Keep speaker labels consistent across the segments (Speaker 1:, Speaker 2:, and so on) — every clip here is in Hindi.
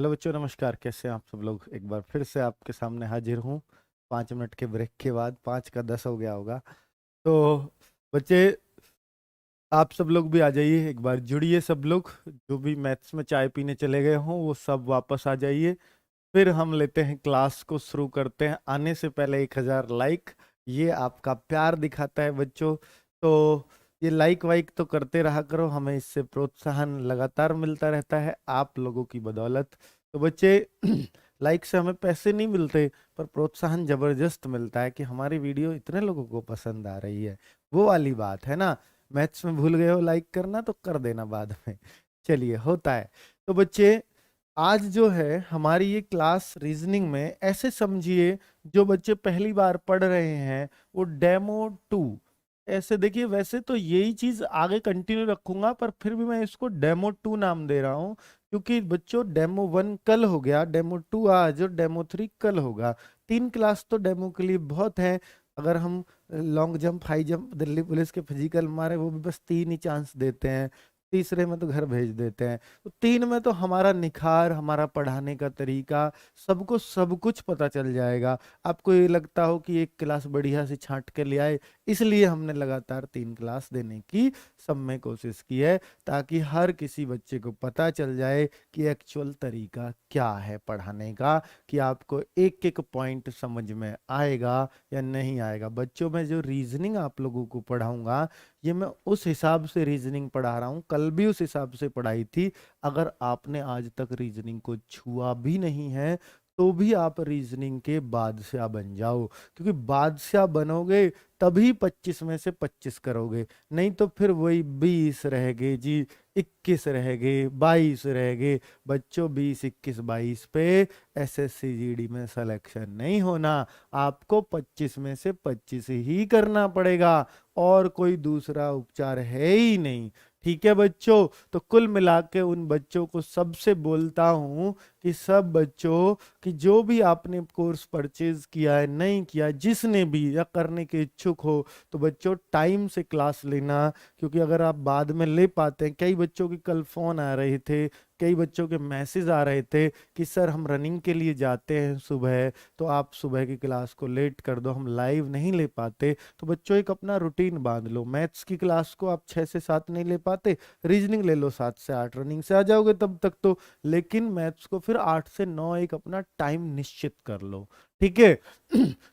Speaker 1: हेलो बच्चों, नमस्कार। कैसे हैं आप सब लोग? एक बार फिर से आपके सामने हाजिर हूँ 5 मिनट के ब्रेक के बाद। 5 का 10 हो गया होगा। तो बच्चे, आप सब लोग भी आ जाइए, एक बार जुड़िए। सब लोग जो भी मैथ्स में चाय पीने चले गए हों वो सब वापस आ जाइए। फिर हम लेते हैं, क्लास को शुरू करते हैं। आने से पहले 1000 लाइक, ये आपका प्यार दिखाता है बच्चों। तो ये लाइक वाइक तो करते रहा करो, हमें इससे प्रोत्साहन लगातार मिलता रहता है आप लोगों की बदौलत। तो बच्चे लाइक से हमें पैसे नहीं मिलते, पर प्रोत्साहन जबरदस्त मिलता है कि हमारी वीडियो इतने लोगों को पसंद आ रही है। वो वाली बात है ना। मैथ्स में भूल गए हो लाइक करना, तो कर देना बाद में। चलिए, होता है। तो बच्चे, आज जो है हमारी ये क्लास रीजनिंग में, ऐसे समझिए जो बच्चे पहली बार पढ़ रहे हैं वो डेमो 2। ऐसे देखिए, वैसे तो यही चीज आगे कंटिन्यू रखूंगा, पर फिर भी मैं इसको डेमो 2 नाम दे रहा हूँ। क्योंकि बच्चों, डेमो 1 कल हो गया, डेमो 2 आज, और डेमो 3 कल होगा। 3 क्लास तो डेमो के लिए बहुत है। अगर हम long jump, high jump, Delhi police के फिजिकल मारे, वो भी बस 3 ही चांस देते हैं। तीसरे में तो घर भेज देते हैं। तो 3 में तो हमारा निखार, हमारा पढ़ाने का तरीका, सबको सब कुछ पता चल जाएगा। आपको ये लगता हो कि एक क्लास बढ़िया से छांट के ले आए, इसलिए हमने लगातार 3 क्लास देने की सब में कोशिश की है, ताकि हर किसी बच्चे को पता चल जाए कि एक्चुअल तरीका क्या है पढ़ाने का, कि आपको एक एक पॉइंट समझ में आएगा या नहीं आएगा। बच्चों में जो रीजनिंग आप लोगों को पढ़ाऊंगा, ये मैं उस हिसाब से रीजनिंग पढ़ा रहा हूँ, कल भी उस हिसाब से पढ़ाई थी। अगर आपने आज तक रीजनिंग को छुआ भी नहीं है, तो भी आप रीजनिंग के बादशाह बन जाओ। क्योंकि बादशाह बनोगे तभी 25 में से 25 करोगे। नहीं तो फिर वही 20 रह गए जी, 21 रह गए, 22 रह गए। बच्चों, 20, 21, 22 पे एसएससी जीडी में सिलेक्शन नहीं होना। आपको 25 में से 25 ही करना पड़ेगा, और कोई दूसरा उपचार है ही नहीं। ठीक है बच्चों? तो कुल मिला के उन बच्चों को सबसे बोलता हूं कि सब बच्चों, कि जो भी आपने कोर्स परचेज किया है, नहीं किया, जिसने भी, या करने के इच्छुक हो, तो बच्चों टाइम से क्लास लेना। क्योंकि अगर आप बाद में ले पाते हैं, कई बच्चों के कल फोन आ रहे थे, कई बच्चों के मैसेज आ रहे थे कि सर हम रनिंग के लिए जाते हैं सुबह, तो आप सुबह की क्लास को लेट कर दो, हम लाइव नहीं ले पाते। तो बच्चों, एक अपना रूटीन बांध लो। मैथ्स की क्लास को आप 6 से 7 नहीं ले पाते, रीजनिंग ले लो 7 से 8, रनिंग से आ जाओगे तब तक तो। लेकिन मैथ्स को फिर 8 से 9 एक अपना टाइम निश्चित कर लो। ठीक है?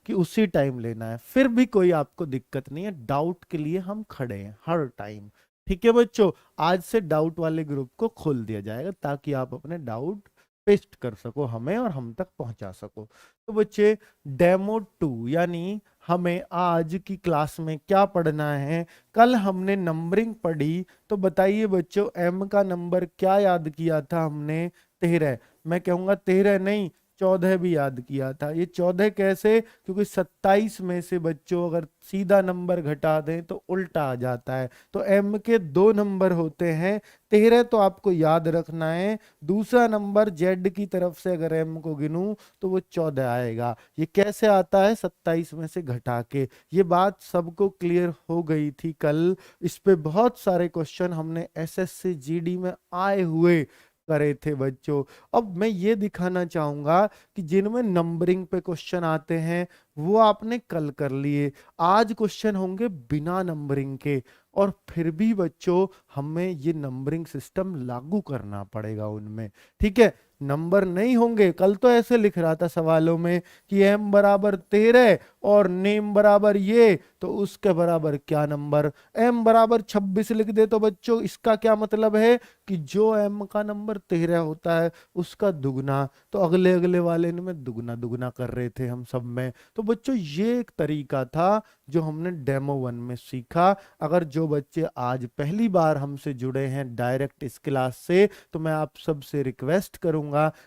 Speaker 1: कि उसी टाइम लेना है। फिर भी कोई आपको दिक्कत नहीं है, डाउट के लिए हम खड़े हैं हर टाइम। ठीक है बच्चों? आज से डाउट वाले ग्रुप को खोल दिया जाएगा, ताकि आप अपने डाउट पेस्ट कर सको हमें, और हम तक पहुंचा सको। तो बच्चे, डेमो 2 यानी हमें आज की क्लास में क्या पढ़ना है। कल हमने नंबरिंग पढ़ी, तो बताइए बच्चों, एम का नंबर क्या याद किया था हमने? 13। मैं कहूंगा 13 नहीं, 14 भी याद किया था। ये 14 कैसे? क्योंकि 27 में से बच्चों अगर सीधा नंबर घटा दें तो उल्टा आ जाता है। तो एम के 2 नंबर होते हैं। 13 तो आपको याद रखना है। दूसरा नंबर जेड की तरफ से अगर एम को गिनूं, तो वो 14 आएगा। ये कैसे आता है? 27 में से घटा के। ये बात सबको क्लियर हो गई थी कल। इस पे बहुत सारे क्वेश्चन हमने एसएससी जीडी में आए हुए करे थे बच्चों। अब मैं ये दिखाना चाहूंगा कि जिनमें नंबरिंग पे क्वेश्चन आते हैं, वो आपने कल कर लिए। आज क्वेश्चन होंगे बिना नंबरिंग के, और फिर भी बच्चों हमें ये नंबरिंग सिस्टम लागू करना पड़ेगा उनमें। ठीक है? नंबर नहीं होंगे। कल तो ऐसे लिख रहा था सवालों में कि एम बराबर 13 और नेम बराबर ये, तो उसके बराबर क्या नंबर? एम बराबर 26 लिख दे, तो बच्चों इसका क्या मतलब है? कि जो एम का नंबर 13 होता है, उसका दुगना। तो अगले अगले वाले में दुगना दुगना कर रहे थे हम सब में। तो बच्चों, ये एक तरीका था जो हमने डेमो 1 में सीखा। अगर जो बच्चे आज पहली बार हमसे जुड़े हैं डायरेक्ट इस क्लास से, तो मैं आप सबसे रिक्वेस्ट करूंगा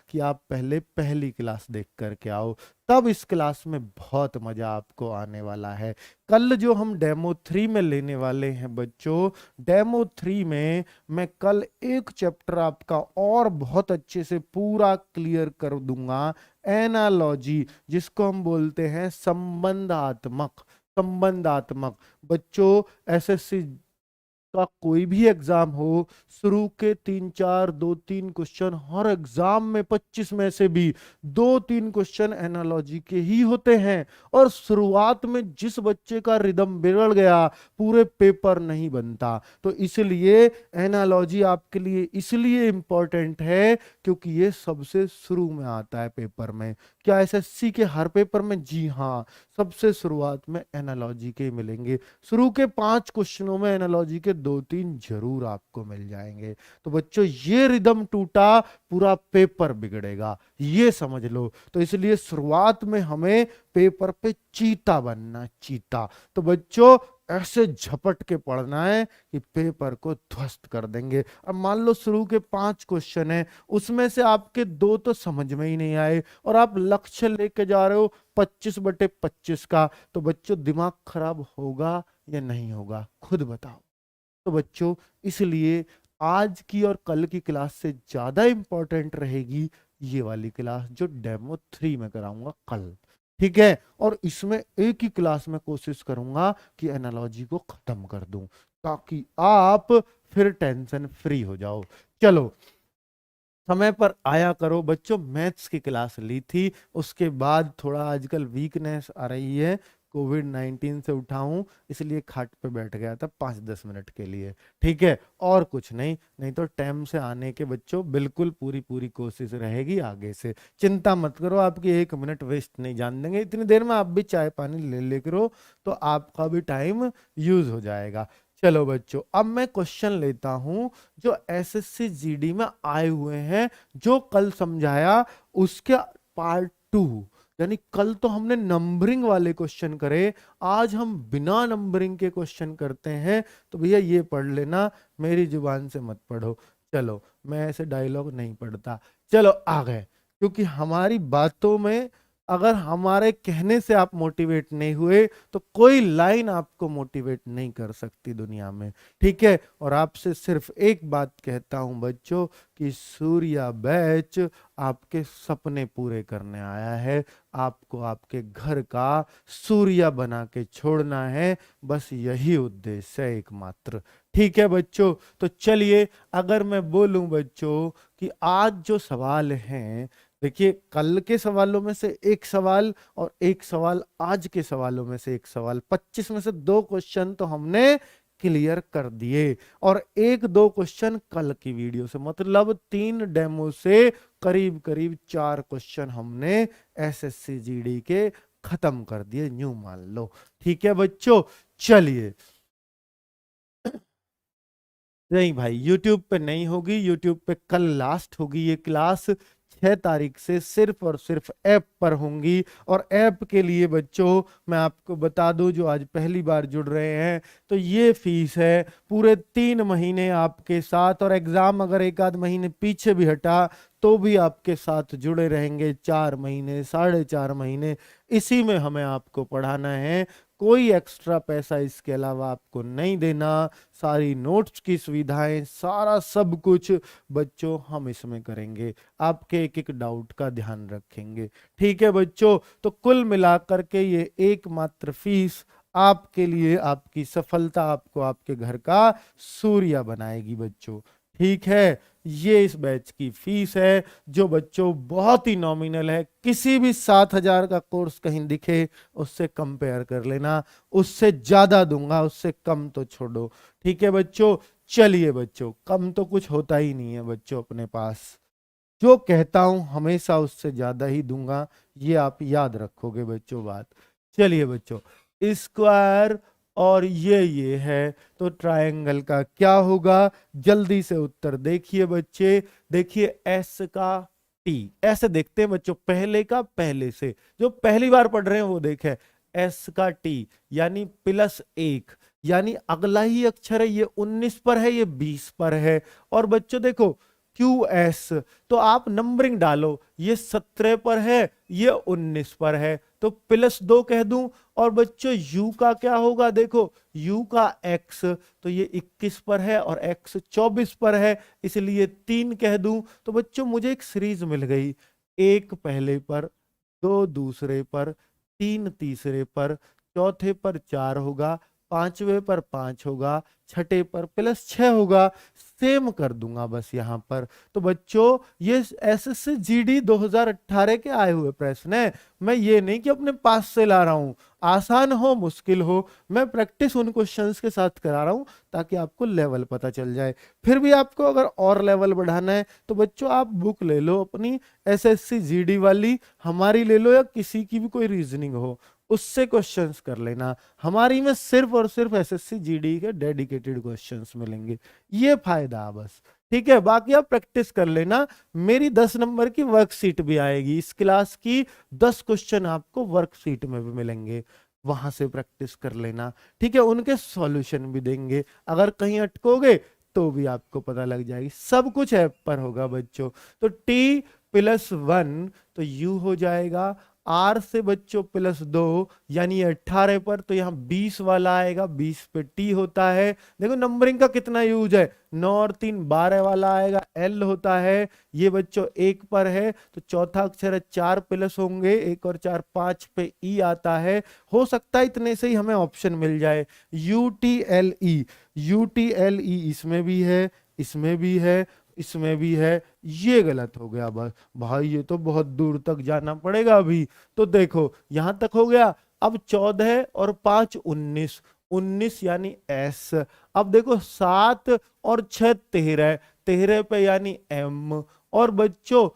Speaker 1: कि आप पहले पहली क्लास देख करके आओ, तब इस क्लास में बहुत मजा आपको आने वाला है। कल जो हम डेमो 3 में लेने वाले हैं बच्चों, डेमो 3 में मैं कल एक चैप्टर आपका और बहुत अच्छे से पूरा क्लियर कर दूंगा। एनालॉजी, जिसको हम बोलते हैं संबंधात्मक। संबंधात्मक बच्चों, एसएससी का कोई भी एग्जाम हो, शुरू के 3-4 2-3 क्वेश्चन हर एग्जाम में 25 में से भी 2-3 क्वेश्चन एनालॉजी के ही होते हैं। और शुरुआत में जिस बच्चे का रिदम बिगड़ गया, पूरे पेपर नहीं बनता। तो इसलिए एनालॉजी आपके लिए इसलिए इंपॉर्टेंट है क्योंकि ये सबसे शुरू में आता है पेपर में। क्या एसएससी के हर पेपर में? जी हाँ, सबसे शुरुआत में एनालॉजी के मिलेंगे। शुरू के 5 क्वेश्चनों में एनालॉजी के 2-3 जरूर आपको मिल जाएंगे। तो बच्चों, ये रिदम टूटा, पूरा पेपर बिगड़ेगा, ये समझ लो। तो इसलिए शुरुआत में हमें पेपर पे चीता बनना, चीता। तो बच्चों, ऐसे झपट के पढ़ना है कि पेपर को ध्वस्त कर देंगे। अब मान लो शुरू के 5 क्वेश्चन है, उसमें से आपके 2 तो समझ में ही नहीं आए और आप लक्ष्य लेके जा रहे हो 25/25 का, तो बच्चों दिमाग खराब होगा या नहीं होगा, खुद बताओ। तो बच्चों, इसलिए आज की और कल की क्लास से ज्यादा इंपॉर्टेंट रहेगी ये वाली क्लास जो डेमो 3 में कराऊंगा कल। ठीक है? और इसमें एक ही क्लास में कोशिश करूंगा कि एनालॉजी को खत्म कर दूं, ताकि आप फिर टेंशन फ्री हो जाओ। चलो, समय पर आया करो बच्चों। मैथ्स की क्लास ली थी, उसके बाद थोड़ा आजकल वीकनेस आ रही है, कोविड-19 से उठा हूं, इसलिए खाट पे बैठ गया था 5-10 मिनट के लिए। ठीक है? और कुछ नहीं, नहीं तो टाइम से आने के बच्चों बिल्कुल पूरी पूरी कोशिश रहेगी आगे से। चिंता मत करो, आपकी 1 मिनट वेस्ट नहीं जान देंगे। इतनी देर में आप भी चाय पानी ले ले करो, तो आपका भी टाइम यूज हो जाएगा। चलो बच्चों, अब मैं क्वेश्चन लेता हूं जो एसएससी जीडी में आए हुए हैं, जो कल समझाया उसके पार्ट 2। यानी कल तो हमने नंबरिंग वाले क्वेश्चन करे, आज हम बिना नंबरिंग के क्वेश्चन करते हैं। तो भैया ये पढ़ लेना, मेरी जुबान से मत पढ़ो। चलो, मैं ऐसे डायलॉग नहीं पढ़ता। चलो आ गए, क्योंकि हमारी बातों में, अगर हमारे कहने से आप मोटिवेट नहीं हुए तो कोई लाइन आपको मोटिवेट नहीं कर सकती दुनिया में। ठीक है? और आपसे सिर्फ एक बात कहता हूं बच्चों, कि सूर्या बैच आपके सपने पूरे करने आया है। आपको आपके घर का सूर्या बना के छोड़ना है, बस यही उद्देश्य है एकमात्र। ठीक है बच्चों? तो चलिए, अगर मैं बोलूं बच्चों कि आज जो सवाल हैं, देखिए कल के सवालों में से एक सवाल और एक सवाल आज के सवालों में से एक सवाल, 25 में से 2 क्वेश्चन तो हमने क्लियर कर दिए, और 1-2 क्वेश्चन कल की वीडियो से, मतलब 3 डेमो से करीब करीब 4 क्वेश्चन हमने एसएससी जीडी के खत्म कर दिए, न्यू मान लो। ठीक है बच्चों? चलिए, नहीं भाई, यूट्यूब पे नहीं होगी, यूट्यूब पे कल लास्ट होगी ये क्लास। 6 तारीख से सिर्फ और सिर्फ ऐप पर होंगी। और ऐप के लिए बच्चों मैं आपको बता दूं, जो आज पहली बार जुड़ रहे हैं, तो ये फीस है पूरे 3 महीने आपके साथ, और एग्जाम अगर 1-आध महीने पीछे भी हटा तो भी आपके साथ जुड़े रहेंगे 4 महीने, 4.5 महीने। इसी में हमें आपको पढ़ाना है, कोई एक्स्ट्रा पैसा इसके अलावा आपको नहीं देना। सारी नोट्स की सुविधाएं, सारा सब कुछ बच्चों हम इसमें करेंगे, आपके एक एक डाउट का ध्यान रखेंगे। ठीक है बच्चों? तो कुल मिलाकर के ये एकमात्र फीस आपके लिए आपकी सफलता, आपको आपके घर का सूर्य बनाएगी बच्चों। ठीक है? ये इस बैच की फीस है, जो बच्चों बहुत ही नॉमिनल है। किसी भी 7,000 का कोर्स कहीं दिखे, उससे कंपेयर कर लेना, उससे ज्यादा दूंगा, उससे कम तो छोड़ो। ठीक है बच्चों? चलिए बच्चों, कम तो कुछ होता ही नहीं है बच्चों अपने पास, जो कहता हूं हमेशा उससे ज्यादा ही दूंगा, ये आप याद रखोगे बच्चों बात। चलिए बच्चों, स्क्वायर और ये है, तो ट्रायंगल का क्या होगा? जल्दी से उत्तर देखिए बच्चे। देखिए एस का टी, ऐसे देखते हैं बच्चों, पहले का पहले से, जो पहली बार पढ़ रहे हैं वो देखे, एस का टी यानी +1, यानी अगला ही अक्षर है, ये 19 पर है, ये 20 पर है। और बच्चों देखो क्यू एस, तो आप नंबरिंग डालो, ये 17 पर है, ये 19 पर है, तो +2 कह दूं। और बच्चों यू का क्या होगा? देखो यू का एक्स, तो ये 21 पर है और एक्स 24 पर है, इसलिए 3 कह दूं। तो बच्चों मुझे एक सीरीज मिल गई, 1 पहले पर, 2 दूसरे पर, 3 तीसरे पर, चौथे पर 4 होगा, पांचवे पर 5 होगा, छठे पर +6 होगा, सेम कर दूंगा बस यहाँ पर। तो बच्चों ये एसएससी जीडी 2018 के आए हुए प्रश्न है, मैं ये नहीं कि अपने पास से ला रहा हूँ, आसान हो मुश्किल हो मैं प्रैक्टिस उन क्वेश्चंस के साथ करा रहा हूँ ताकि आपको लेवल पता चल जाए। फिर भी आपको अगर और लेवल बढ़ाना है तो बच्चों आप बुक ले लो अपनी एसएससी जीडी वाली, हमारी ले लो या किसी की भी कोई रीजनिंग हो उससे क्वेश्चंस कर लेना। हमारी में सिर्फ और सिर्फ एसएससी जीडी के डेडिकेटेड क्वेश्चंस मिलेंगे, ये फायदा है बस। ठीक है, बाकी आप प्रैक्टिस कर लेना। मेरी 10 नंबर की वर्कशीट भी आएगी, इस क्लास की 10 क्वेश्चन आपको वर्कशीट में भी मिलेंगे, वहां से प्रैक्टिस कर लेना। ठीक है, उनके सॉल्यूशन भी देंगे, अगर कहीं अटकोगे तो भी आपको पता लग जाएगी, सब कुछ ऐप पर होगा बच्चों। तो t+1 तो u हो जाएगा, r से बच्चों +2 यानी 18 पर, तो यहाँ 20 वाला आएगा, 20 पे t होता है। देखो नंबरिंग का कितना यूज है, 9 और 3 12 वाला आएगा, l होता है। ये बच्चों 1 पर है तो चौथा अक्षर है, 4 प्लस होंगे, 1 और 4 5 पे e आता है। हो सकता है इतने से ही हमें ऑप्शन मिल जाए, UTLE, UTLE इसमें भी है, इसमें भी है, इसमें भी है, ये गलत हो गया बस भाई, ये तो बहुत दूर तक जाना पड़ेगा अभी। तो देखो यहां तक हो गया, अब 14 और 5 19, 19 यानी S। अब देखो 7 और 6 13, 13 पे यानी M। और बच्चों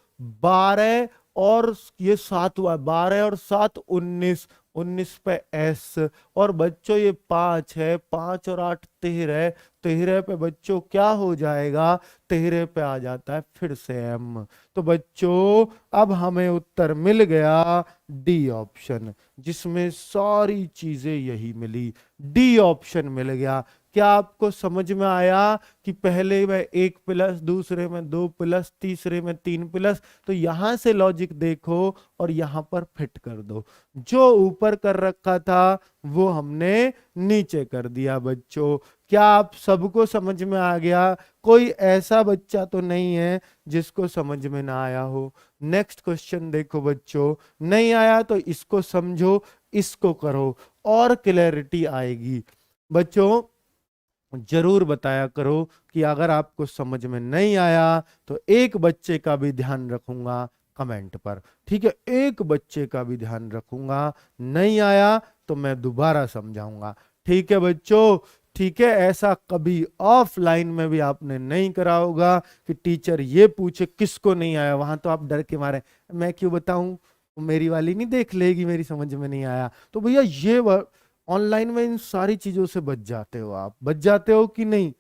Speaker 1: 12 और ये 7 हुआ, 12 और 7 19, 19 पे S। और बच्चों ये 5 है, 5 और 8 13, 13 पे बच्चों क्या हो जाएगा, 13 पे आ जाता है फिर से M। तो बच्चों अब हमें उत्तर मिल गया डी ऑप्शन, जिसमें सारी चीजें यही मिली, डी ऑप्शन मिल गया। क्या आपको समझ में आया कि पहले में 1 प्लस, दूसरे में 2 प्लस, तीसरे में 3 प्लस? तो यहां से लॉजिक देखो और यहां पर फिट कर दो, जो ऊपर कर रखा था वो हमने नीचे कर दिया बच्चों। क्या आप सबको समझ में आ गया? कोई ऐसा बच्चा तो नहीं है जिसको समझ में ना आया हो? नेक्स्ट क्वेश्चन देखो बच्चों, नहीं आया तो इसको समझो, इसको करो और क्लैरिटी आएगी। बच्चों जरूर बताया करो कि अगर आपको समझ में नहीं आया तो एक बच्चे का भी ध्यान रखूंगा कमेंट पर। ठीक है, एक बच्चे का भी ध्यान रखूंगा, नहीं आया तो मैं दोबारा समझाऊंगा। ठीक है बच्चों, ठीक है। ऐसा कभी ऑफलाइन में भी आपने नहीं करा होगा कि टीचर ये पूछे किसको नहीं आया, वहां तो आप डर के मारे मैं क्यों बताऊं, मेरी वाली नहीं देख लेगी, मेरी समझ में नहीं आया। तो भैया ये ऑनलाइन में इन सारी चीजों से बच जाते हो, आप बच जाते हो कि नहीं,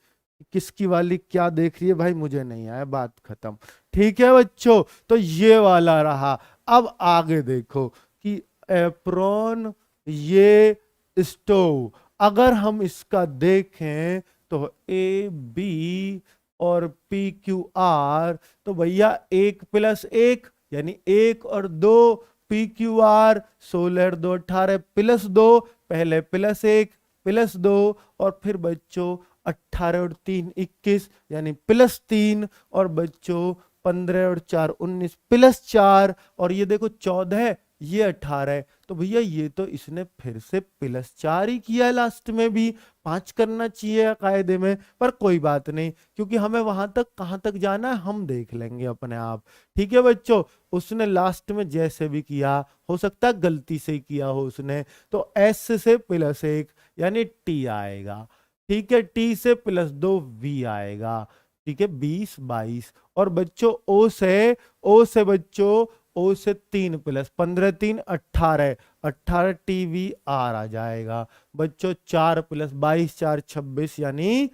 Speaker 1: किसकी वाली क्या देख रही है भाई, मुझे नहीं आया, बात खत्म। ठीक है बच्चों, तो ये वाला रहा। अब आगे देखो कि एप्रोन, ये स्टोव, अगर हम इसका देखें तो A B और PQR, तो भैया 1 + 1 यानी 1 और 2, PQR 16 और 2 18 +2, पहले +1 +2 और फिर बच्चों 18 और 3 21 यानी +3, और बच्चों 15 और 4 19 +4, और ये देखो 14 ये 18, तो भैया ये तो इसने फिर से +4 ही किया है, लास्ट में भी 5 करना चाहिए कायदे में, पर कोई बात नहीं, क्योंकि हमें वहां तक कहां तक जाना है हम देख लेंगे अपने आप। ठीक है बच्चों, उसने लास्ट में जैसे भी किया, हो सकता है गलती से किया हो उसने, तो S से +1 यानी T आएगा। ठीक है, T से +2 V आएगा। ठीक है, 20 22, और बच्चों O से बच्चों O से 3 + 15 3 18, 18 TVR आ जाएगा। बच्चों 4 + 22 4 26 यानी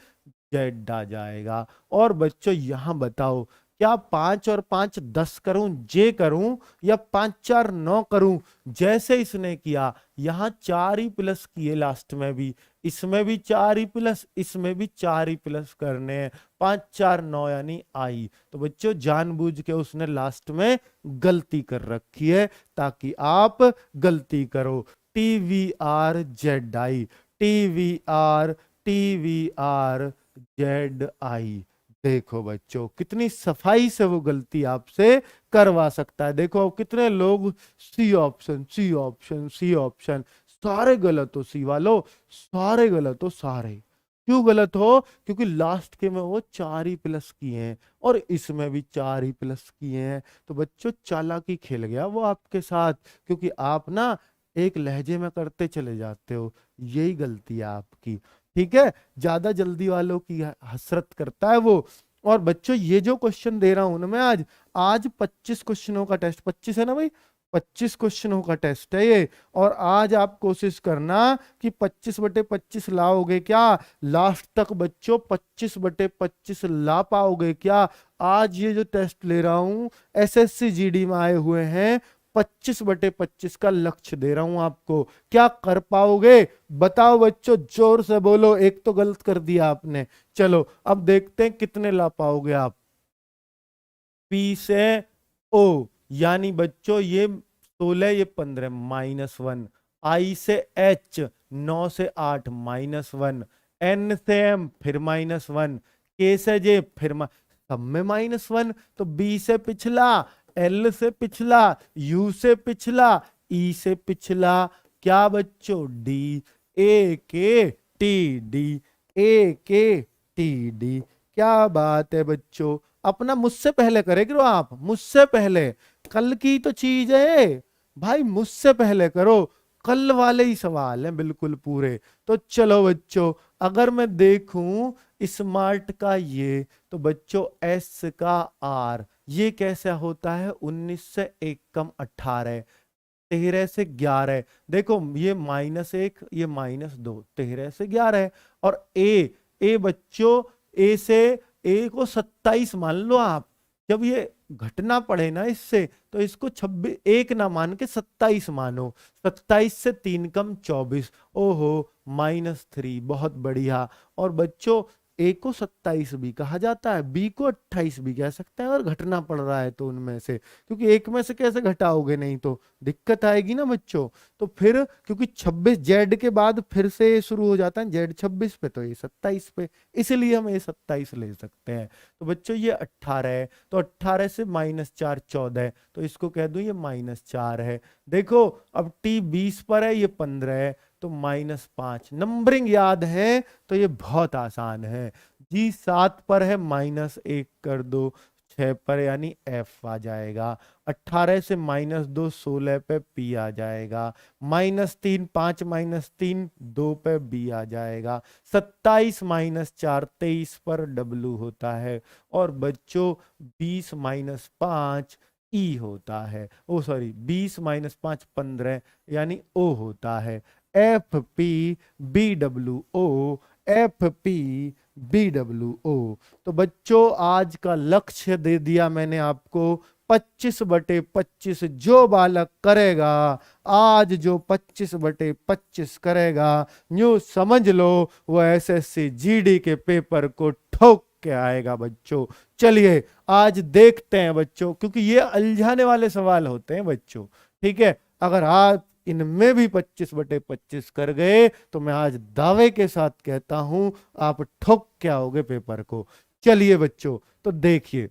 Speaker 1: Z आ जाएगा। और बच्चों यहां बताओ, क्या 5 और 5 10 करूं, J करूं, या 5 4 9 करूं जैसे इसने किया? यहां 4 ही प्लस किए लास्ट में भी, इसमें भी 4 ही प्लस, इसमें भी 4 ही प्लस करने हैं, 5 4 9 यानी I। तो बच्चों जानबूझ के उसने लास्ट में गलती कर रखी है ताकि आप गलती करो। TVR ZI, TVR TVR ZI। देखो बच्चों कितनी सफाई से वो गलती आपसे करवा सकता है। देखो कितने लोग C option C option C option, सारे गलत हो सी वालों, सारे गलत हो सारे। क्यों गलत हो? क्योंकि लास्ट के में वो 4 ही प्लस किए हैं और इसमें भी 4 ही प्लस किए हैं। तो बच्चों चालाकी खेल गया वो आपके साथ, क्योंकि आप ना एक लहजे में करते चले जाते हो, यही गलती है आपकी। ठीक है, ज्यादा जल्दी वालों की हसरत करता है वो। और बच्चों ये जो क्वेश्चन दे रहा हूं ना मैं आज आज 25 क्वेश्चनों का टेस्ट, 25 है ना भाई, 25 क्वेश्चनों का टेस्ट है ये। और आज आप कोशिश करना कि 25/25 लाओगे क्या लास्ट तक बच्चों, 25/25 ला पाओगे क्या? आज ये जो टेस्ट ले रहा हूं एसएससी जीडी में आए हुए हैं, 25/25 का लक्ष्य दे रहा हूं आपको। क्या कर पाओगे? बताओ बच्चों, जोर से बोलो। एक तो गलत कर दिया आपने, चलो अब देखते हैं कितने ला पाओगे आप। पी से ओ, यानी बच्चों ये 16, ये 15, -1। आई से एच, 9 से 8, -1। एन से एम, फिर -1। के से जे, फिर सब में -1। तो बी से पिछला, एल से पिछला, यू से पिछला, ई से पिछला, क्या बच्चों? डी। ए के टी डी, ए के टी डी। क्या बात है बच्चों, अपना मुझसे पहले करे करो आप, मुझसे पहले। कल की तो चीज है भाई, मुझसे पहले करो। कल वाले ही सवाल हैं बिल्कुल पूरे। तो चलो बच्चों, अगर मैं देखूं स्मार्ट का ये, तो बच्चों एस का आर ये कैसा होता है? 19 से 1 कम 18, 13 से 11। देखो ये -1, ये -2, 13 से 11। और ए बच्चों, ए से ए को 27 मान लो आप। जब ये घटना पड़े ना इससे, तो इसको 26 1 ना मान के 27 मानो। 27 से 3 कम 24, ओहो -3, बहुत बढ़िया। और बच्चों ए को 27 भी कहा जाता है, बी को 28 भी कह सकते हैं अगर घटना पड़ रहा है तो उनमें से, क्योंकि एक में से कैसे घटाओगे, नहीं तो दिक्कत आएगी ना बच्चों। तो फिर क्योंकि 26 जेड के बाद फिर से शुरू हो जाता है जेड 26 पे, तो ये 27 पे, इसलिए हम ये 27 ले सकते हैं। तो बच्चों ये 18 है, तो 18 से -4 14, तो इसको कह दूं ये -4 है। देखो अब टी 20 पर है, ये 15 है, तो -5। नंबरिंग याद है तो ये बहुत आसान है। जी 7 पर है, -1 कर दो, 6 पर यानी एफ आ जाएगा। 18 से -2 16 पे पी आ जाएगा। -3 5 -3 2 पे बी आ जाएगा। 27 -4 23 पर डब्लू होता है। और बच्चों 20 -5 ई होता है, ओ सॉरी 20 -5 15 यानी ओ होता है। F P B W O, F P B W O. तो बच्चों आज का लक्ष्य दे दिया मैंने आपको, 25/25 जो बालक करेगा आज, जो 25/25 करेगा, न्यू समझ लो वो एसएससी जीडी के पेपर को ठोक के आएगा बच्चों। चलिए आज देखते हैं बच्चों, क्योंकि ये उलझाने वाले सवाल होते हैं बच्चों। ठीक है, अगर आप इनमें भी 25/25 कर गए, तो मैं आज दावे के साथ कहता हूं आप ठोक के आओगे पेपर को। चलिए बच्चों, तो देखिए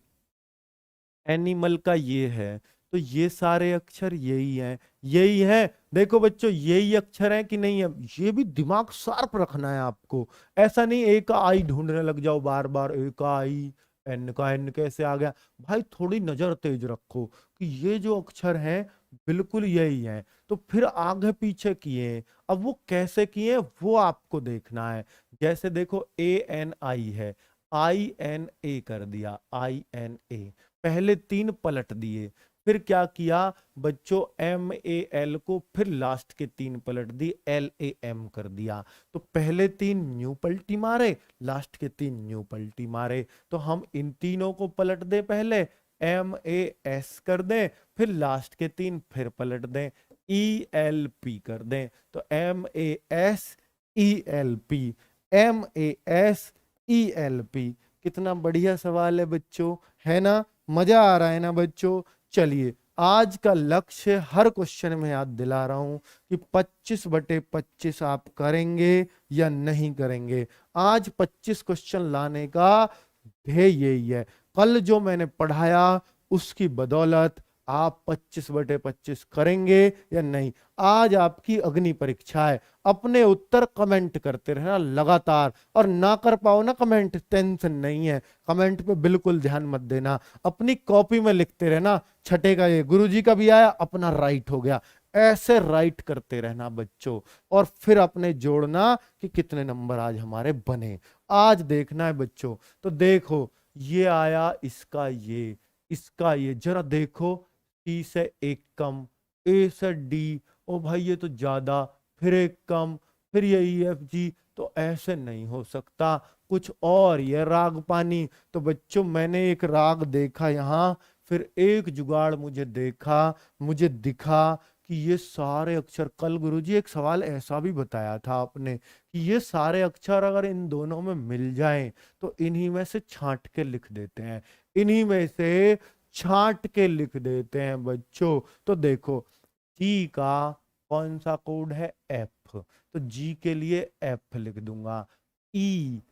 Speaker 1: एनिमल का ये है, तो ये सारे अक्षर यही हैं, यही है। देखो बच्चों यही अक्षर है कि नहीं है, ये भी दिमाग शार्प रखना है आपको। ऐसा नहीं ए का आई ढूंढने लग जाओ बार बार, ए का आई, एन का एन कैसे आ गया। भाई थोड़ी नजर तेज रखो कि ये जो अक्षर हैं बिल्कुल यही है। तो फिर आगे पीछे किए, अब वो कैसे किए वो आपको देखना है। जैसे देखो ANI है, INA कर दिया, INA, पहले 3 पलट दिए। फिर क्या किया बच्चों, MAL को फिर लास्ट के 3 पलट दी, LAM कर दिया। तो पहले 3 न्यू पलटी मारे, लास्ट के 3 न्यू पलटी मारे। तो हम इन तीनों को पलट दे, पहले MAS कर दें, फिर लास्ट के 3 फिर पलट दें, ELP कर दें। तो MAS ELP, MAS ELP। कितना बढ़िया सवाल है बच्चों, है ना? मजा आ रहा है ना बच्चों? चलिए आज का लक्ष्य हर क्वेश्चन में याद दिला रहा हूं कि 25/25 आप करेंगे या नहीं करेंगे। आज 25 क्वेश्चन लाने का ध्येय यही है। कल जो मैंने पढ़ाया उसकी बदौलत आप 25/25 करेंगे या नहीं। आज आपकी अग्नि परीक्षा है। अपने उत्तर कमेंट करते रहना लगातार, और ना कर पाओ ना कमेंट, टेंशन नहीं है, कमेंट पे बिल्कुल ध्यान मत देना, अपनी कॉपी में लिखते रहना। छठे का ये गुरुजी का भी आया, अपना राइट हो गया, ऐसे राइट करते रहना बच्चों। और फिर अपने जोड़ना कि कितने नंबर आज हमारे बने। आज देखना है बच्चों। तो देखो, ये आया इसका ये, इसका ये, जरा देखो, सी से एक कम, ए से डी, ओ भाई ये तो ज्यादा, फिर एक कम, फिर ये ई एफ जी, तो ऐसे नहीं हो सकता, कुछ और। ये राग पानी। तो बच्चों मैंने एक राग देखा यहाँ, फिर एक जुगाड़ मुझे दिखा कि ये सारे अक्षर, कल गुरुजी एक सवाल ऐसा भी बताया था आपने कि ये सारे अक्षर अगर इन दोनों में मिल जाएं तो इन्हीं में से छांट के लिख देते हैं, इन्हीं में से छांट के लिख देते हैं बच्चों। तो देखो, जी का कौन सा कोड है, एफ, तो जी के लिए एफ लिख दूंगा। ई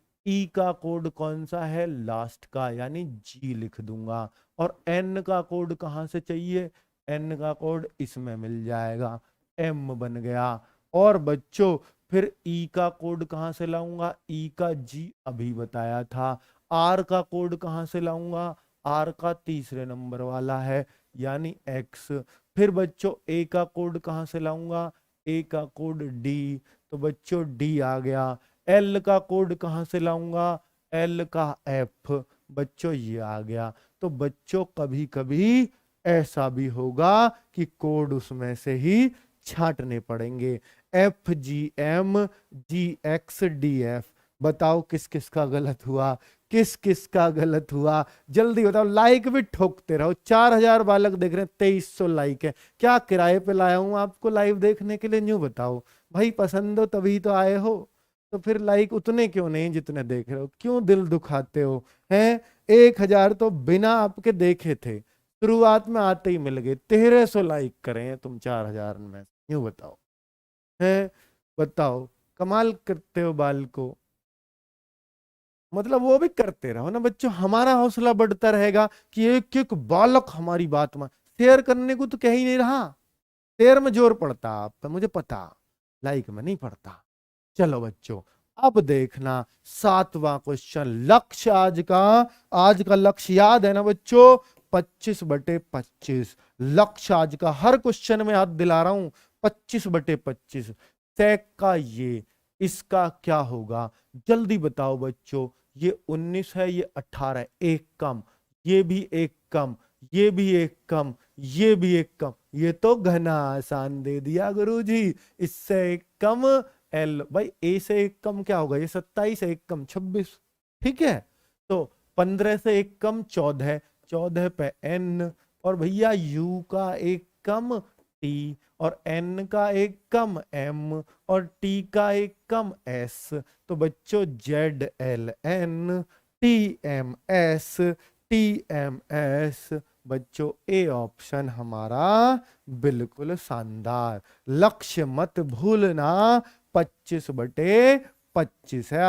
Speaker 1: का कोड कौन सा है, लास्ट का, यानी जी लिख दूंगा। और एन का कोड कहां से चाहिए, एन का कोड इसमें मिल जाएगा, एम बन गया। और बच्चों फिर ई का कोड कहां से लाऊंगा, ई का जी अभी बताया था। आर का कोड कहां से लाऊंगा, आर का तीसरे नंबर वाला है, यानी एक्स। फिर बच्चों ए का कोड कहां से लाऊंगा, ए का कोड डी, तो बच्चों डी आ गया। एल का कोड कहां से लाऊंगा, एल का एफ, बच्चों ये आ गया। तो बच्चों कभी कभी ऐसा भी होगा कि कोड उसमें से ही छांटने पड़ेंगे, एफ जी एम, जी एक्स डी एफ। बताओ किस किस का गलत हुआ, किस किस का गलत हुआ, जल्दी बताओ। लाइक भी ठोकते रहो, 4000 बालक देख रहे हैं, 2300 लाइक है। क्या किराए पे लाया हूं आपको लाइव देखने के लिए, न्यू बताओ भाई, पसंद हो तभी तो आए हो, तो फिर लाइक उतने क्यों नहीं जितने देख रहे हो, क्यों दिल दुखाते हो हैं। 1000 तो बिना आपके देखे थे, शुरुआत में आते ही मिल गए, 1300 लाइक करे हैं तुम 4000 में, यूं बताओ है, बताओ। कमाल करते हो बाल को, मतलब वो भी करते रहो ना बच्चों, हमारा हौसला बढ़ता रहेगा कि एक एक बालक हमारी बात मान। शेयर करने को तो कह ही नहीं रहा, शेयर में जोर पड़ता आप पे, मुझे पता, लाइक में नहीं पड़ता। चलो बच्चों, अब देखना 7वां क्वेश्चन, लक्ष्य आज का लक्ष्य याद है ना बच्चों, 25/25। लक्ष्य आज का, हर क्वेश्चन में याद दिला रहा हूं, 25/25। सेक का ये, इसका क्या होगा, जल्दी बताओ बच्चों। ये 19 है, ये 18 है, एक कम, ये भी एक कम, ये भी एक कम, ये भी एक कम, ये तो घना आसान दे दिया गुरुजी। इससे एक कम एल, भाई ए से एक कम क्या होगा, ये 27 है, एक कम 26, ठीक है। तो 15 से एक कम 14, 14 पे एन, और भैया यू का एक कम टी, और एन का एक कम एम, और टी का एक कम एस। तो बच्चों Z L N, T M S, T M S. बच्चों ए ऑप्शन हमारा बिल्कुल शानदार। लक्ष्य मत भूलना, 25/25 है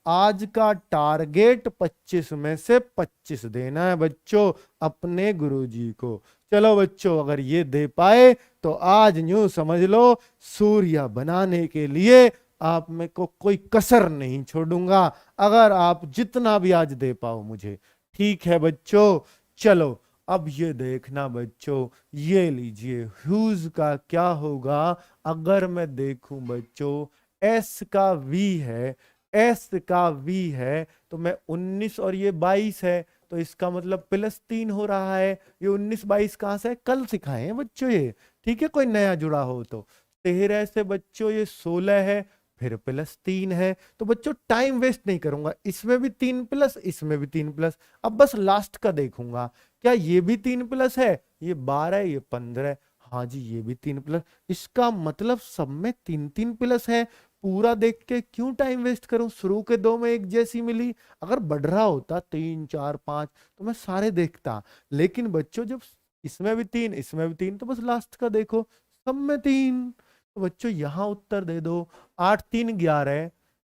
Speaker 1: आज का टारगेट, 25 में से 25 देना है बच्चों अपने गुरुजी को। चलो बच्चों, अगर ये दे पाए तो आज न्यू समझ लो, सूर्य बनाने के लिए आप में को कोई कसर नहीं छोड़ूंगा, अगर आप जितना भी आज दे पाओ मुझे, ठीक है बच्चों। चलो अब ये देखना बच्चों, ये लीजिए, ह्यूज का क्या होगा। अगर मैं देखूं बच्चों, एस का वी है, एस का वी है, तो मैं 19 और ये 22 है, तो इसका मतलब +3 हो रहा है। ये 19 22 कहां से है, कल सिखाए हैं बच्चों ये, ठीक है, कोई नया जुड़ा हो तो। 13 से बच्चों ये 16 है, फिर +3 है। तो बच्चों टाइम वेस्ट नहीं करूंगा, इसमें भी 3+, इसमें भी 3+। अब बस लास्ट का देखूंगा, क्या ये भी 3+ है, ये 12, ये 15, हाँ जी ये भी 3+। इसका मतलब सब में 3 3+ है। पूरा देख के क्यों टाइम वेस्ट करूं, शुरू के 2 में एक जैसी मिली, अगर बढ़ रहा होता 3 4 5 तो मैं सारे देखता। लेकिन बच्चों जब इसमें भी 3, इसमें भी 3, तो बस लास्ट का देखो, सब में 3। तो बच्चों यहां उत्तर दे दो, 8 3 11,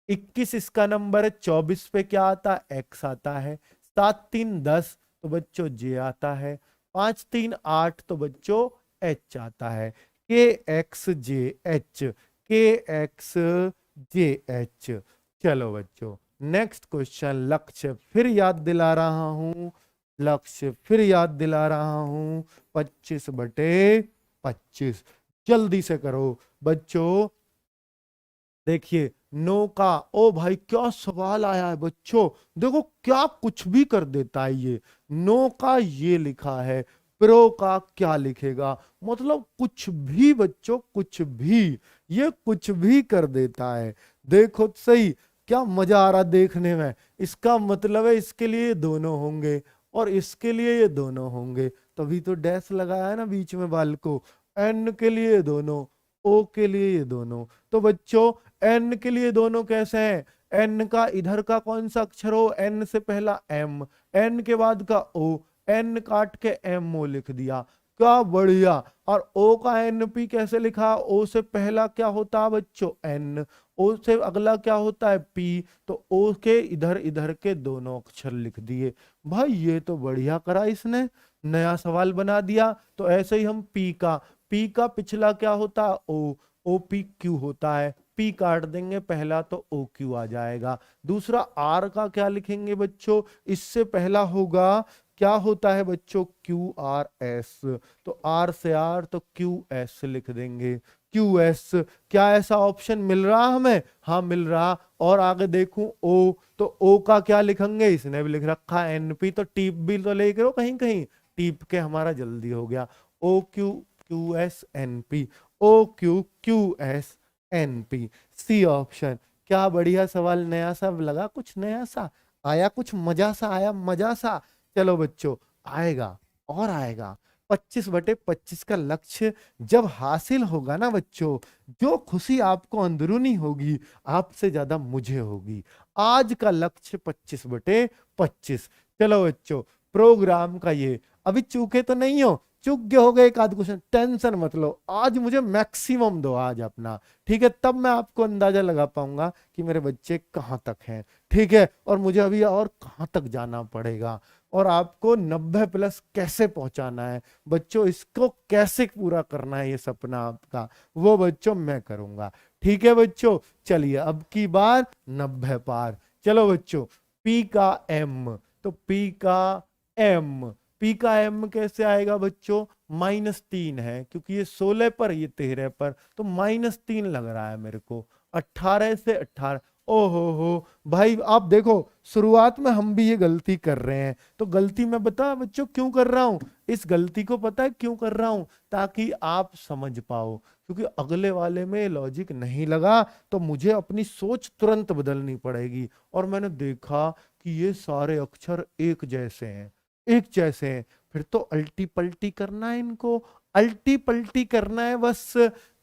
Speaker 1: 21 इसका नंबर है, 24 पे क्या आता है, एक्स आता है, 7 3 10, तो बच्चों जे आता है। 5 3 8, तो बच्चों एच आता है, के एक्स जे एच, के एक्स जे एच। चलो बच्चों नेक्स्ट क्वेश्चन, लक्ष्य फिर याद दिला रहा हूं, लक्ष्य फिर याद दिला रहा हूं, 25/25। जल्दी से करो बच्चों। देखिए नो का, ओ भाई क्या सवाल आया है बच्चों, देखो क्या कुछ भी कर देता है ये। नो का ये लिखा है, प्रो का क्या लिखेगा, मतलब कुछ भी बच्चों, कुछ भी, ये कुछ भी कर देता है। देखो तो सही, क्या मजा आ रहा देखने में। इसका मतलब है इसके लिए ये दोनों होंगे और इसके लिए ये दोनों होंगे, तभी तो डैश लगाया है ना बीच में बाल को। एन के लिए ये दोनों, ओ के लिए ये दोनों। तो बच्चों एन के लिए दोनों कैसे हैं, एन का इधर का कौन सा अक्षर हो, एन से पहला एम, एन के बाद का ओ, एन काट के एम ओ लिख दिया, क्या बढ़िया। और ओ का एन पी कैसे लिखा, ओ से पहला क्या होता है बच्चों एन, ओ से अगला क्या होता है पी, तो ओ के इधर इधर के दोनों अक्षर लिख दिए। भाई ये तो बढ़िया करा इसने, नया सवाल बना दिया। तो ऐसे ही हम पी का पिछला क्या होता है ओ पी क्यू होता है, पी काट देंगे पहला तो ओ क्यू आ जाएगा। दूसरा आर का क्या लिखेंगे बच्चों, इससे पहला होगा क्या होता है बच्चों क्यू आर एस, तो आर से आर तो क्यू एस लिख देंगे, क्यू एस। क्या ऐसा ऑप्शन मिल रहा हमें, हाँ मिल रहा। और आगे देखूं ओ, तो ओ का क्या लिखेंगे, इसने भी लिख रखा है एनपी, तो टीप भी तो लेके रो कहीं कहीं, टीप के हमारा जल्दी हो गया, O Q Q S N P, O Q Q S N P, C option. क्या बढ़िया सवाल, नया सा लगा, कुछ नया सा आया, कुछ मजा सा आया, मजा सा। चलो बच्चों आएगा और आएगा। 25/25 का लक्ष्य जब हासिल होगा ना बच्चों, जो खुशी आपको अंदरूनी होगी आपसे ज्यादा मुझे होगी। आज का लक्ष्य 25/25। चलो बच्चों प्रोग्राम का ये, अभी चूके तो नहीं हो, चूक गए हो गए एक आध क्वेश्चन, टेंशन मत लो, आज मुझे मैक्सिमम दो आज अपना, ठीक है, तब मैं आपको अंदाजा लगा पाऊंगा कि मेरे बच्चे कहाँ तक हैं, ठीक है, और मुझे अभी और कहाँ तक जाना पड़ेगा, और आपको 90+ कैसे पहुंचाना है बच्चों, इसको कैसे पूरा करना है ये सपना आपका, वो बच्चों मैं करूंगा, ठीक है बच्चों। चलिए अब की बार 90 पार। चलो बच्चों पी का एम, तो पी का एम, पी का एम कैसे आएगा बच्चों, -3 है, क्योंकि ये 16 पर ये 13 पर, तो -3 लग रहा है मेरे को, 18 से 18। ओहो हो भाई, आप देखो शुरुआत में हम भी ये गलती कर रहे हैं, तो गलती मैं बता बच्चों क्यों कर रहा हूं, इस गलती को पता है क्यों कर रहा हूं, ताकि आप समझ पाओ, क्योंकि अगले वाले में लॉजिक नहीं लगा तो मुझे अपनी सोच तुरंत बदलनी पड़ेगी। और मैंने देखा कि ये सारे अक्षर एक जैसे हैं, एक जैसे हैं, फिर तो अल्टी पल्टी करना है इनको, अल्टी पल्टी करना है बस।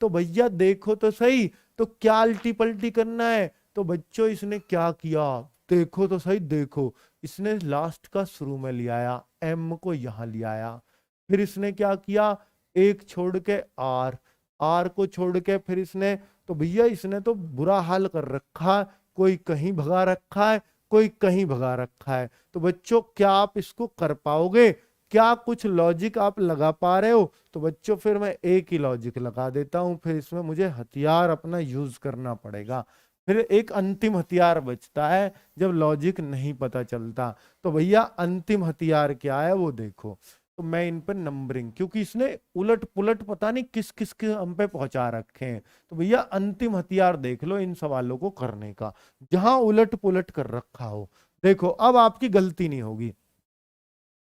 Speaker 1: तो भैया देखो तो सही, तो क्या अल्टी पल्टी करना है, तो बच्चों इसने क्या किया, देखो तो सही, देखो इसने लास्ट का शुरू में ले आया, एम को यहां ले आया, फिर इसने क्या किया, एक छोड़ के आर, आर को छोड़ के फिर इसने, तो भैया इसने तो बुरा हाल कर रखा है, कोई कहीं भगा रखा है, कोई कहीं भगा रखा है। तो बच्चों क्या आप इसको कर पाओगे, क्या कुछ लॉजिक आप लगा पा रहे हो, तो बच्चों फिर मैं एक ही लॉजिक लगा देता हूं, फिर इसमें मुझे हथियार अपना यूज करना पड़ेगा, फिर एक अंतिम हथियार बचता है जब लॉजिक नहीं पता चलता। तो भैया अंतिम हथियार क्या है वो देखो, तो मैं इन पर नंबरिंग, क्योंकि इसने उलट पुलट पता नहीं किस किस के हम पे पहुंचा रखे हैं, तो भैया अंतिम हथियार देख लो इन सवालों को करने का, जहां उलट पुलट कर रखा हो। देखो अब आपकी गलती नहीं होगी,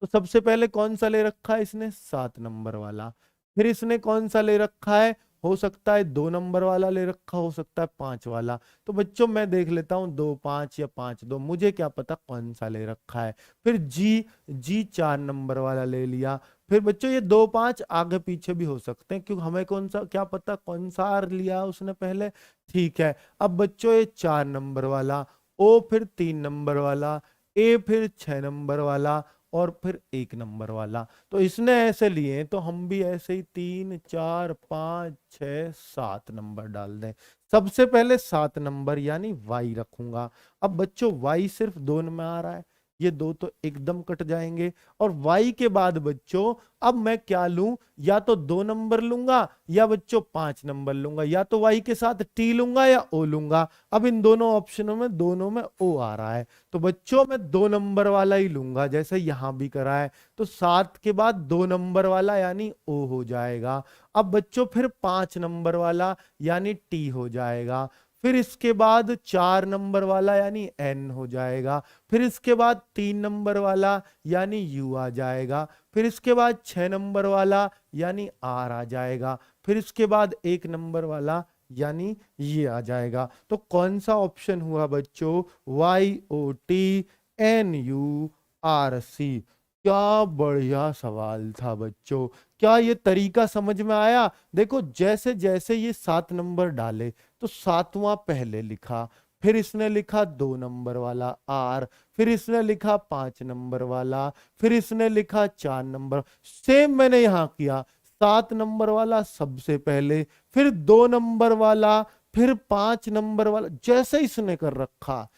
Speaker 1: तो सबसे पहले कौन सा ले रखा है इसने, 7 नंबर वाला, फिर इसने कौन सा ले रखा है, हो सकता है 2 नंबर वाला ले रखा, हो सकता है 5 वाला। तो बच्चों मैं देख लेता हूँ 2 5 या 5 2, मुझे क्या पता कौन सा ले रखा है। फिर जी 4 नंबर वाला ले लिया। फिर बच्चों ये 2 5 आगे पीछे भी हो सकते हैं, क्योंकि हमें कौन सा क्या पता कौन सा लिया उसने पहले, ठीक है। अब बच्चों ये 4 नंबर वाला, ओ फिर 3 नंबर वाला, ए फिर 6 नंबर वाला, और फिर 1 नंबर वाला। तो इसने ऐसे लिए तो हम भी ऐसे ही 3 4 5 6 7 नंबर डाल दें। सबसे पहले 7 नंबर यानी वाई रखूंगा। अब बच्चों वाई सिर्फ 2 में आ रहा है, ये दो तो एकदम कट जाएंगे। और y के बाद बच्चों अब मैं क्या लूं, या तो 2 नंबर लूंगा या बच्चों 5 नंबर लूंगा, या तो y के साथ t लूंगा या o लूंगा। अब इन दोनों ऑप्शनों में दोनों में o आ रहा है, तो बच्चों मैं 2 नंबर वाला ही लूंगा, जैसे यहां भी करा है। तो 7 के बाद 2 नंबर वाला यानी o हो जाएगा। अब बच्चों फिर 5 नंबर वाला यानी t हो जाएगा। फिर इसके बाद 4 नंबर वाला यानी n हो जाएगा। फिर इसके बाद 3 नंबर वाला यानी u आ जाएगा। फिर इसके बाद 6 नंबर वाला यानी r आ जाएगा। फिर इसके बाद 1 नंबर वाला यानी ये आ जाएगा। तो कौन सा ऑप्शन हुआ बच्चों, YOTNURC। क्या बढ़िया सवाल था बच्चों। क्या ये तरीका समझ में आया? देखो जैसे जैसे ये 7 नंबर डाले तो 7वां पहले लिखा, फिर इसने लिखा 2 नंबर वाला R, फिर इसने लिखा 5 नंबर वाला, फिर इसने लिखा 4 नंबर। सेम मैंने यहां किया, 7 नंबर वाला सबसे पहले, फिर 2 नंबर वाला, फिर 5 नंबर वाला, जैसे इसने कर रखा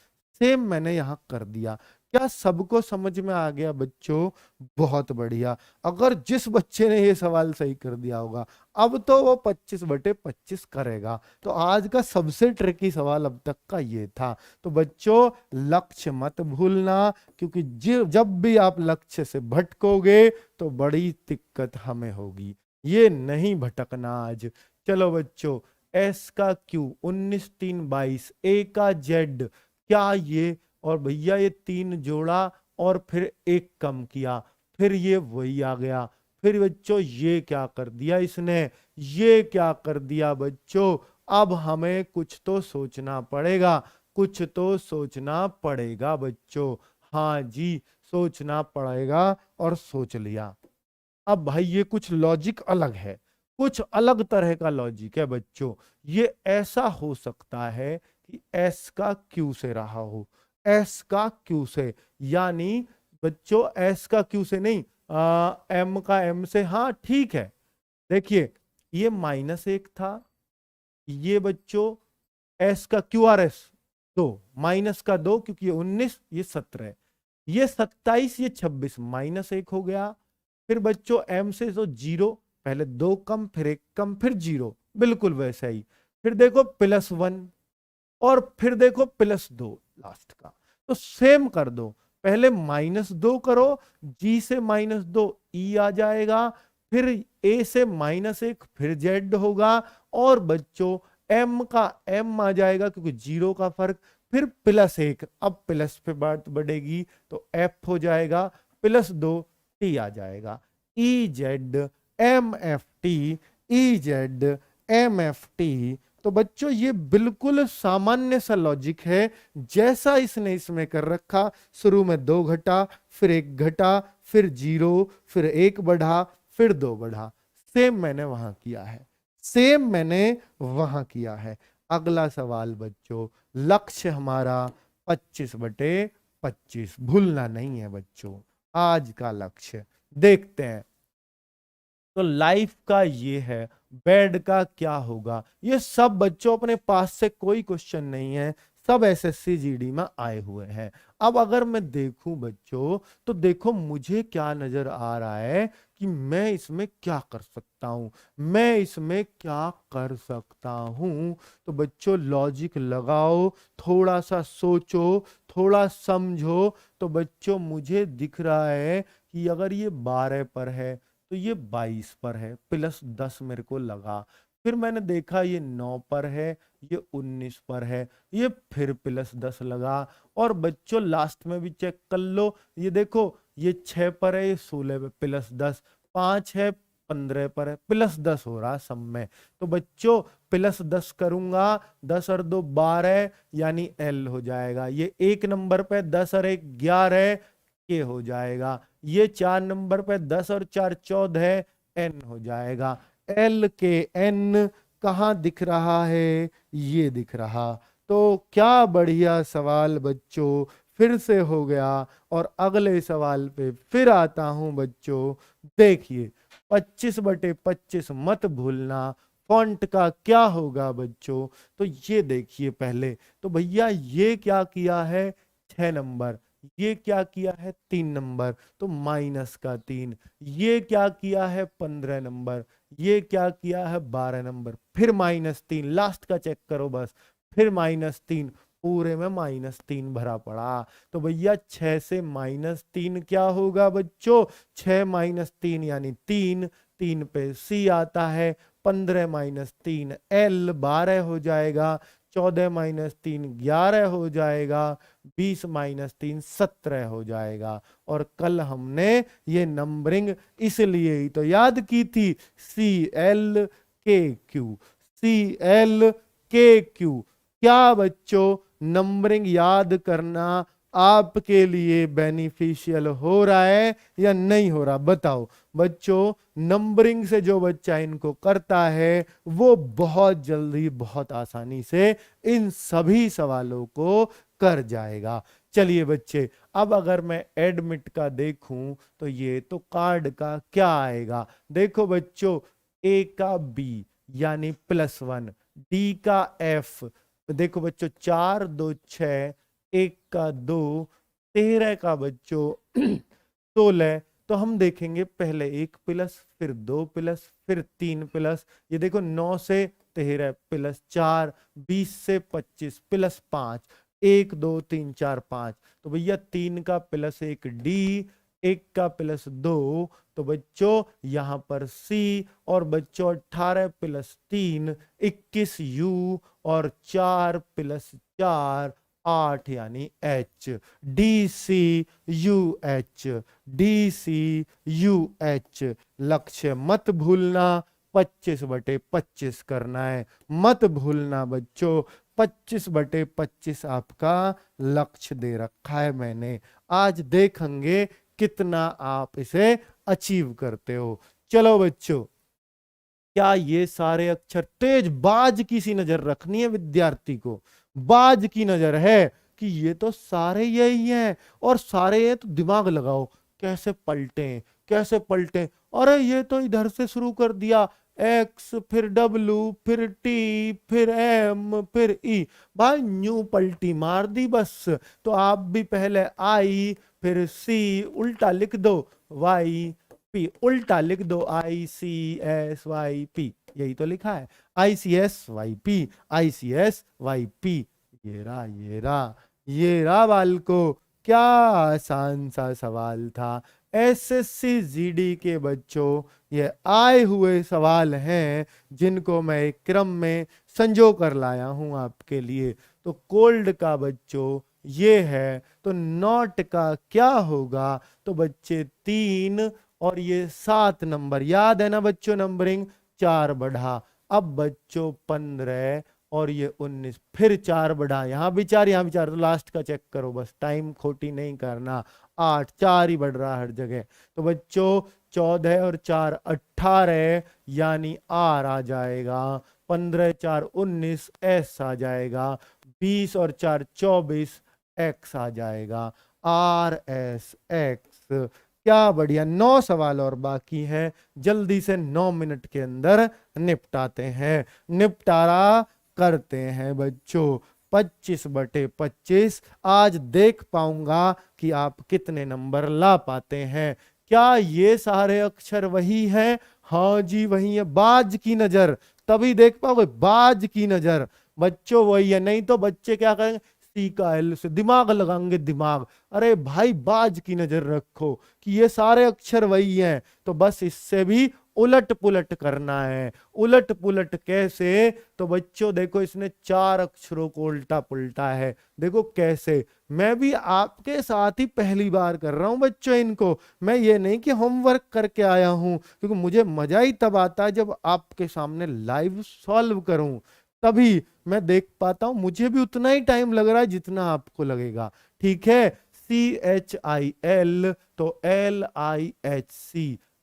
Speaker 1: सेम मैंने यहां कर दिया। क्या सबको समझ में आ गया बच्चों? बहुत बढ़िया। अगर जिस बच्चे ने ये सवाल सही कर दिया होगा अब तो वो 25/25 करेगा। तो आज का सबसे ट्रिकी सवाल अब तक का ये था। तो बच्चों लक्ष्य मत भूलना, क्योंकि जब भी आप लक्ष्य से भटकोगे तो बड़ी दिक्कत हमें होगी। ये नहीं भटकना आज। चलो बच्चों, एस का क्यू 19 3 22, ए का जेड, क्या ये, और भैया ये 3 जोड़ा और फिर 1 कम किया, फिर ये वही आ गया। फिर बच्चों ये क्या कर दिया इसने, ये क्या कर दिया बच्चों। अब हमें कुछ तो सोचना पड़ेगा, कुछ तो सोचना पड़ेगा बच्चों। हाँ जी, सोचना पड़ेगा, और सोच लिया। अब भाई ये कुछ लॉजिक अलग है, कुछ अलग तरह का लॉजिक है बच्चों। ये ऐसा हो सकता है कि एस का क्यू से रहा हो, एस का क्यू से, यानी बच्चों एस का क्यू से नहीं, एम का एम से। हाँ ठीक है, देखिए ये -1 था, ये बच्चों एस का क्यू आर एस 2, माइनस का 2, क्योंकि ये 19 ये 17, ये 27 ये 26, -1 हो गया। फिर बच्चों एम से तो 0, पहले 2 कम फिर 1 कम फिर 0, बिल्कुल वैसा ही। फिर देखो +1 और फिर देखो +2 लास्ट का। तो सेम कर दो, पहले -2 करो, जी से -2 ई आ जाएगा, फिर ए से -1 फिर जेड होगा, और बच्चों एम का एम आ जाएगा क्योंकि 0 का फर्क, फिर +1, अब प्लस पे बात बढ़ेगी तो एफ हो जाएगा, +2 टी आ जाएगा। E Z M F T, E Z M F T. तो बच्चों ये बिल्कुल सामान्य सा लॉजिक है, जैसा इसने इसमें कर रखा। शुरू में 2 घटा, फिर 1 घटा, फिर 0, फिर 1 बढ़ा, फिर 2 बढ़ा। सेम मैंने वहां किया है, सेम मैंने वहां किया है। अगला सवाल बच्चों, लक्ष्य हमारा 25/25, भूलना नहीं है बच्चों आज का लक्ष्य। देखते हैं, तो लाइफ का ये है, बेड का क्या होगा। ये सब बच्चों अपने पास से कोई क्वेश्चन नहीं है, सब एसएससी जीडी में आए हुए हैं। अब अगर मैं देखूं बच्चों, तो देखो मुझे क्या नजर आ रहा है कि मैं इसमें क्या कर सकता हूं, मैं इसमें क्या कर सकता हूं। तो बच्चों लॉजिक लगाओ, थोड़ा सा सोचो, थोड़ा समझो। तो बच्चों मुझे दिख रहा है कि अगर ये 12 पर है तो ये 22 पर है, +10 मेरे को लगा। फिर मैंने देखा ये 9 पर है, ये 19 पर है, ये फिर +10 लगा। और बच्चों लास्ट में भी चेक कर लो, ये देखो ये 6 पर है, ये 16 पे +10, 5 है 15 पर है, +10 हो रहा सब में। तो बच्चों +10 करूंगा, 10 और 2 12, यानी एल हो जाएगा। ये 1 नंबर पे 10 और 1 11 के हो जाएगा। ये 4 नंबर पे 10 और 4 14, एन हो जाएगा। एल के एन कहाँ दिख रहा है, ये दिख रहा। तो क्या बढ़िया सवाल बच्चों फिर से हो गया। और अगले सवाल पे फिर आता हूं बच्चों। देखिए 25/25 मत भूलना, फॉन्ट का क्या होगा बच्चों। तो ये देखिए पहले, तो भैया ये क्या किया है, 6 नंबर, ये क्या किया है 3 नंबर, तो माइनस का 3। ये क्या किया है 15 नंबर, ये क्या किया है 12 नंबर, फिर -3, लास्ट का चेक करो बस, फिर -3, पूरे में -3 भरा पड़ा। तो भैया 6 से -3 क्या होगा बच्चों, 6 -3 यानी 3, 3 पे सी आता है, 15 -3 L 12 हो जाएगा, 14 -3 11 हो जाएगा, 20 -3 17 हो जाएगा। और कल हमने ये नंबरिंग इसलिए ही तो याद की थी, CLKQ, CLKQ। क्या बच्चों नंबरिंग याद करना आपके लिए बेनिफिशियल हो रहा है या नहीं हो रहा, बताओ बच्चों। नंबरिंग से जो बच्चा इनको करता है वो बहुत जल्दी बहुत आसानी से इन सभी सवालों को कर जाएगा। चलिए बच्चे, अब अगर मैं एडमिट का देखूं तो ये तो कार्ड का क्या आएगा, देखो बच्चों, ए का बी यानी +1, डी का एफ, देखो बच्चों 4 2 6, 1 का 2, 13 का बच्चों 16। तो हम देखेंगे पहले 1 प्लस, फिर 2 प्लस, फिर 3 प्लस, ये देखो 9 से 13 +4, 20 से 25 +5, 1 2 3 4 5। तो भैया 3 का +1 डी, 1 का +2, तो बच्चों यहां पर सी, और बच्चों 18 + 3 21 यू, और 4 + 4 8 यानी एच, DCUH, DCUH। लक्ष्य मत भूलना, 25/25 करना है, मत भूलना बच्चों, 25/25 आपका लक्ष्य दे रखा है मैंने। आज देखेंगे कितना आप इसे अचीव करते हो। चलो बच्चों, क्या ये सारे अक्षर, तेज बाज की सी नजर रखनी है विद्यार्थी को, बाज की नजर है कि ये तो सारे यही हैं, और सारे ये तो दिमाग लगाओ कैसे पलटे, कैसे पलटे। अरे ये तो इधर से शुरू कर दिया, एक्स फिर डब्लू फिर टी फिर एम फिर ई, भाई न्यू पलटी मार दी बस। तो आप भी पहले आई, फिर सी उल्टा लिख दो, वाई पी उल्टा लिख दो, ICSYP, यही तो लिखा है, ICSYP, ICSYP। ये रहा ये रहा ये रहा बालको, क्या आसान सा सवाल था। SSC GD के बच्चों ये आए हुए सवाल हैं जिनको मैं एक क्रम में संजो कर लाया हूं आपके लिए। तो कोल्ड का बच्चों ये है, तो नॉट का क्या होगा, तो बच्चे 3 और ये 7 नंबर, याद है ना बच्चों नंबरिंग, 4 बढ़ा, अब बच्चों 15 और ये 19, फिर 4 बढ़ा, यहाँ भी 4 यहाँ भी 4, तो लास्ट का चेक करो बस, टाइम खोटी नहीं करना, 8, 4 ही बढ़ रहा हर जगह। तो बच्चों 14 और 4 18 यानी आर आ जाएगा, 15 4 19 एस आ जाएगा, 20 और 4 24 एक्स आ जाएगा, RSX। क्या बढ़िया, 9 सवाल और बाकी हैं, जल्दी से 9 मिनट के अंदर निपटाते हैं, निपटारा करते हैं बच्चों। 25/25 आज देख पाऊंगा कि आप कितने नंबर ला पाते हैं। क्या ये सारे अक्षर वही हैं, हाँ जी वही है, बाज की नजर, तभी देख पाओगे, बाज की नजर बच्चों वही है, नहीं तो बच्चे क्या करेंगे, सी का एल से दिमाग लगाएंगे, दिमाग। अरे भाई बाज की नजर रखो कि ये सारे अक्षर वही हैं, तो बस इससे भी उलट पुलट करना है। उलट पुलट कैसे, तो बच्चों देखो इसने 4 अक्षरों को उल्टा पुल्टा है, देखो कैसे। मैं भी आपके साथ ही पहली बार कर रहा हूं बच्चों इनको, मैं ये नहीं कि होमवर्क करके आया हूं, क्योंकि मुझे मजा ही तब आता है जब आपके सामने लाइव सॉल्व करूं, तभी मैं देख पाता हूं। मुझे भी उतना ही टाइम लग रहा है जितना आपको लगेगा, ठीक है। CHIL तो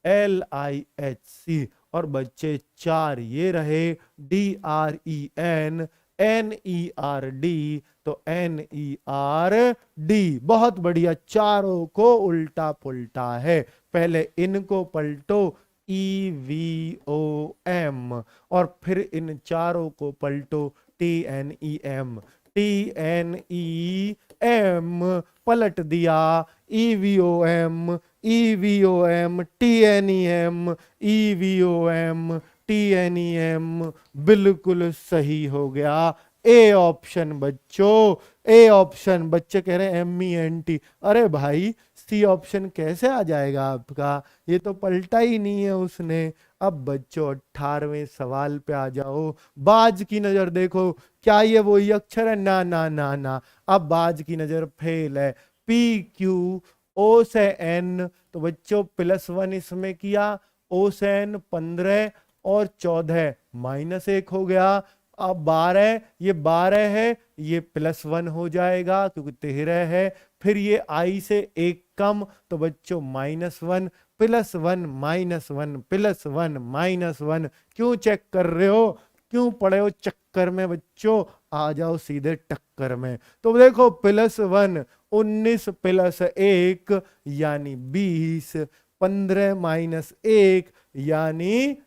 Speaker 1: LIHC, और बच्चे 4 ये रहे, DREN, NERD तो NERD। बहुत बढ़िया, चारों को उल्टा पुल्टा है, पहले इनको पलटो, EVOM, और फिर इन चारों को पलटो, TNEM, TNE एम पलट दिया, EVOM EVOM TNEM EVOM TNEM बिल्कुल सही हो गया। ए ऑप्शन बच्चों, ए ऑप्शन। बच्चे कह रहे हैं MENT, अरे भाई सी ऑप्शन कैसे आ जाएगा आपका, ये तो पलटा ही नहीं है उसने। अब बच्चों 18वें सवाल पे आ जाओ। बाज की नजर देखो, क्या ये वही अक्षर है? ना ना ना ना, अब बाज की नजर फेल है। PQ, O से N, तो बच्चों +1 इसमें किया, O से N 15 और 14 -1 हो गया। अब 12, ये 12 है, ये +1 हो जाएगा क्योंकि 13 है। फिर ये I से 1 कम, तो बच्चों -1, +1 -1 +1 -1। क्यों चेक कर रहे हो, क्यों पड़े हो चक्कर में बच्चों? आ जाओ सीधे टक्कर में। तो देखो +1, 19 + 1 यानी 20, 15 - 1 यानी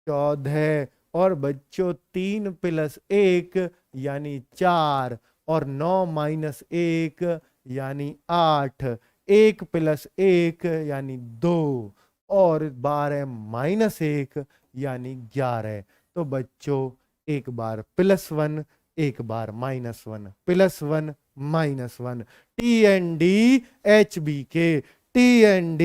Speaker 1: 14, और बच्चों 3 + 1 यानी 4, और 9 - 1 यानी 8, 1 + 1 यानी 2, और 12 - 1 यानी 11। तो बच्चों एक बार +1, एक बार -1, +1 -1, TND HBK, TND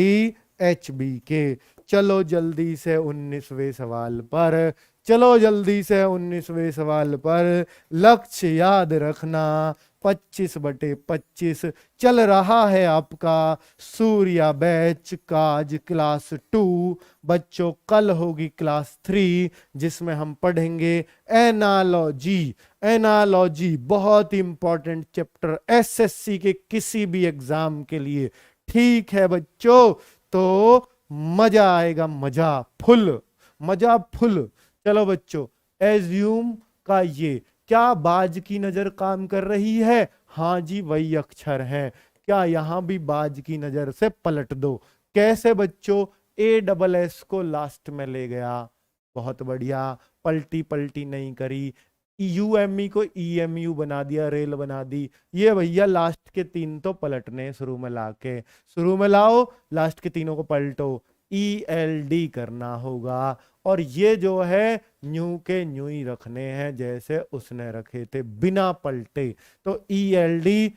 Speaker 1: HBK। चलो जल्दी से 19वें सवाल पर, चलो जल्दी से 19वें सवाल पर। लक्ष्य याद रखना, 25/25 चल रहा है आपका सूर्या बैच का आज क्लास 2। बच्चों कल होगी क्लास 3, जिसमें हम पढ़ेंगे एनालॉजी। एनालॉजी बहुत इंपॉर्टेंट चैप्टर SSC के किसी भी एग्जाम के लिए। ठीक है बच्चों, तो मजा आएगा, मजा फुल, मजा फुल। चलो बच्चों, एज्यूम का ये क्या बाज की नजर काम कर रही है? हाँ जी, वही अक्षर है। क्या यहां भी बाज की नजर से पलट दो? कैसे बच्चों? ASS को लास्ट में ले गया, बहुत बढ़िया, पलटी पलटी नहीं करी। UME को EMU बना दिया, रेल बना दी। ये भैया लास्ट के 3 तो पलटने शुरू में लाके, शुरू में लाओ, लास्ट के तीनों को पलटो, ELD करना होगा। और ये जो है न्यू के न्यू ही रखने हैं जैसे उसने रखे थे, बिना पलटे। तो ELD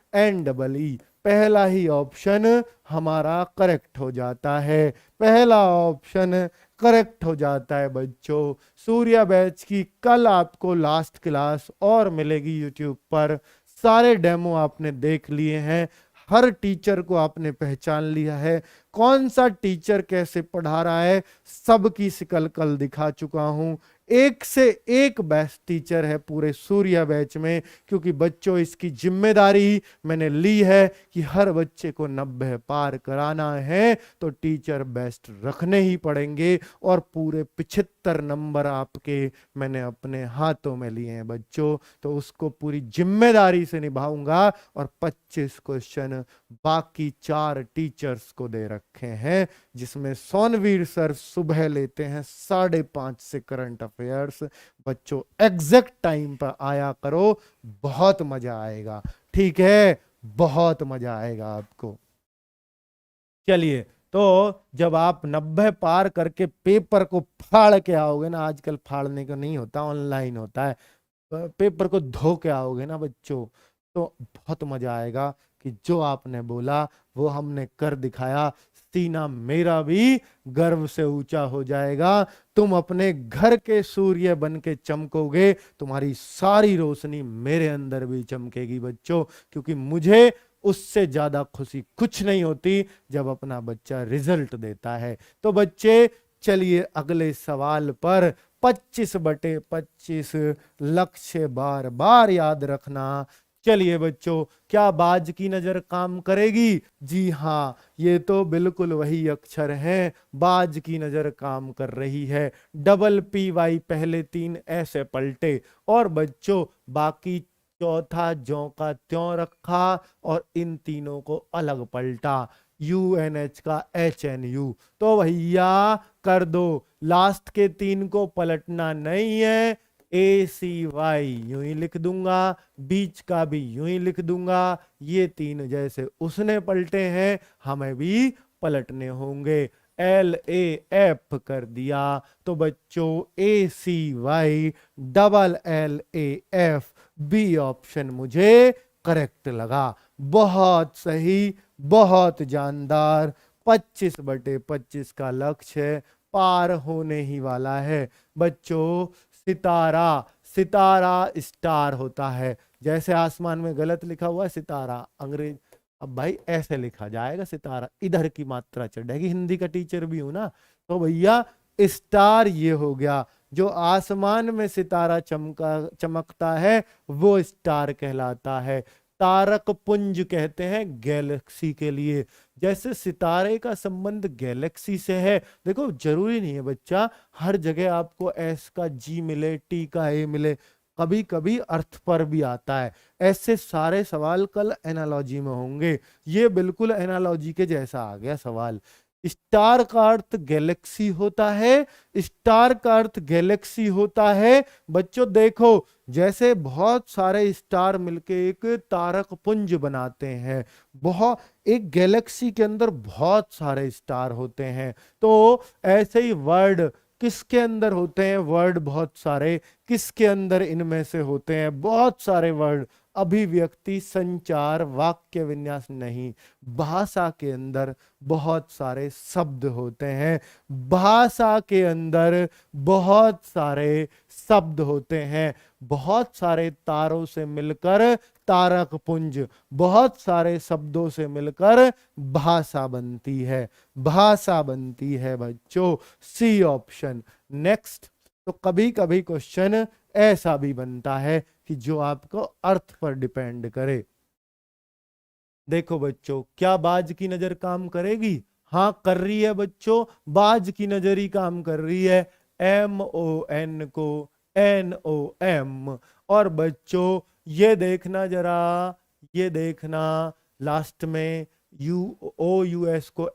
Speaker 1: ELD पहला ही ऑप्शन हमारा करेक्ट हो जाता है, पहला ऑप्शन करेक्ट हो जाता है बच्चों। सूर्या बैच की कल आपको लास्ट क्लास और मिलेगी यूट्यूब पर। सारे डेमो आपने देख लिए हैं, हर टीचर को आपने पहचान लिया है, कौन सा टीचर कैसे पढ़ा रहा है सबकी शिकल कल दिखा चुका हूं। एक से एक बेस्ट टीचर है पूरे सूर्या बैच में, क्योंकि बच्चों इसकी जिम्मेदारी मैंने ली है कि हर बच्चे को 90 पार कराना है, तो टीचर बेस्ट रखने ही पड़ेंगे। और पूरे 75 नंबर आपके मैंने अपने हाथों में लिए हैं बच्चों, तो उसको पूरी जिम्मेदारी से निभाऊंगा। और 25 क्वेश्चन बाकी 4 टीचर्स को दे रखे हैं, जिसमें सोनवीर सर सुबह लेते हैं 5:30 से करंट अफेयर्स। बच्चों एग्जैक्ट टाइम पर आया करो, बहुत मजा आएगा, ठीक है, बहुत मजा आएगा आपको। चलिए, तो जब आप 90 पार करके पेपर को फाड़ के आओगे ना, आजकल फाड़ने को नहीं होता, ऑनलाइन होता है, पेपर को धो के आओगे ना बच्चों, तो बहुत मजा आएगा कि जो आपने बोला वो हमने कर दिखाया। सीना मेरा भी गर्व से ऊंचा हो जाएगा, तुम अपने घर के सूर्य बन के चमकोगे, तुम्हारी सारी रोशनी मेरे अंदर भी चमकेगी बच्चों। क्योंकि मुझे उससे ज्यादा खुशी कुछ नहीं होती जब अपना बच्चा रिजल्ट देता है। तो बच्चे चलिए अगले सवाल पर। 25/25 लक्ष्य बार बार याद रखना। चलिए बच्चों, क्या बाज की नजर काम करेगी? जी हाँ, ये तो बिल्कुल वही अक्षर हैं, बाज की नजर काम कर रही है। PPY पहले 3 ऐसे पलटे, और बच्चों बाकी चौथा ज्यों का त्यों रखा, और इन तीनों को अलग पलटा, UNH का HNU। तो भैया कर दो, लास्ट के 3 को पलटना नहीं है, ACY यूं ही लिख दूंगा, बीच का भी यूं ही लिख दूंगा। ये तीन जैसे उसने पलटे हैं हमें भी पलटने होंगे। LAF कर दिया तो बच्चों ACY LLAF बी ऑप्शन मुझे करेक्ट लगा। बहुत सही, बहुत जानदार। 25/25 का लक्ष्य पार होने ही वाला है बच्चों। सितारा, सितारा स्टार होता है। जैसे आसमान में गलत लिखा हुआ है सितारा, अंग्रेज अब भाई ऐसे लिखा जाएगा सितारा, इधर की मात्रा चढ़ेगी। हिंदी का टीचर भी हूं ना, तो भैया स्टार ये हो गया। जो आसमान में सितारा चमकता है वो स्टार कहलाता है। तारक पुंज कहते हैं गैलेक्सी के लिए। जैसे सितारे का संबंध गैलेक्सी से है, देखो जरूरी नहीं है बच्चा हर जगह आपको एस का जी मिले, टी का ए मिले, कभी कभी अर्थ पर भी आता है। ऐसे सारे सवाल कल एनालॉजी में होंगे। ये बिल्कुल एनालॉजी के जैसा आ गया सवाल। स्टार का अर्थ गैलेक्सी होता है, स्टार का अर्थ गैलेक्सी होता है। बच्चों देखो जैसे बहुत सारे स्टार मिलके एक तारक पुंज बनाते हैं, बहुत एक गैलेक्सी के अंदर बहुत सारे स्टार होते हैं। तो ऐसे ही वर्ड किसके अंदर होते हैं? वर्ड बहुत सारे किसके अंदर इनमें से होते हैं? बहुत सारे वर्ड। अभिव्यक्ति, संचार, वाक्य विन्यास नहीं, भाषा के अंदर बहुत सारे शब्द होते हैं। भाषा के अंदर बहुत सारे शब्द होते हैं। बहुत सारे तारों से मिलकर तारक पुंज, बहुत सारे शब्दों से मिलकर भाषा बनती है, भाषा बनती है बच्चों। C option. नेक्स्ट। तो कभी कभी क्वेश्चन ऐसा भी बनता है कि जो आपको अर्थ पर डिपेंड करे। देखो बच्चों, क्या बाज की नजर काम करेगी? हाँ कर रही है बच्चों, बाज की नजर ही काम कर रही है। MON को NOM। और बच्चों ये देखना जरा, ये देखना लास्ट में US को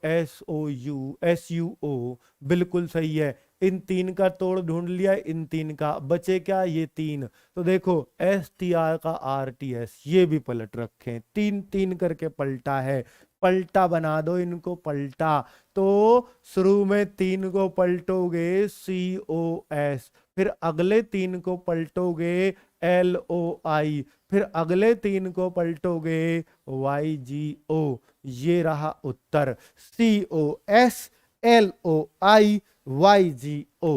Speaker 1: SUO, बिल्कुल सही है। इन तीन का तोड़ ढूंढ लिया, इन तीन का बचे क्या? ये तीन। तो देखो STR का RTS ये भी पलट रखे, तीन तीन करके पलटा है। पलटा बना दो इनको, पलटा। तो शुरू में तीन को पलटोगे COS, फिर अगले तीन को पलटोगे LOI, फिर अगले तीन को पलटोगे YGO। ये रहा उत्तर, COS LOI YGO।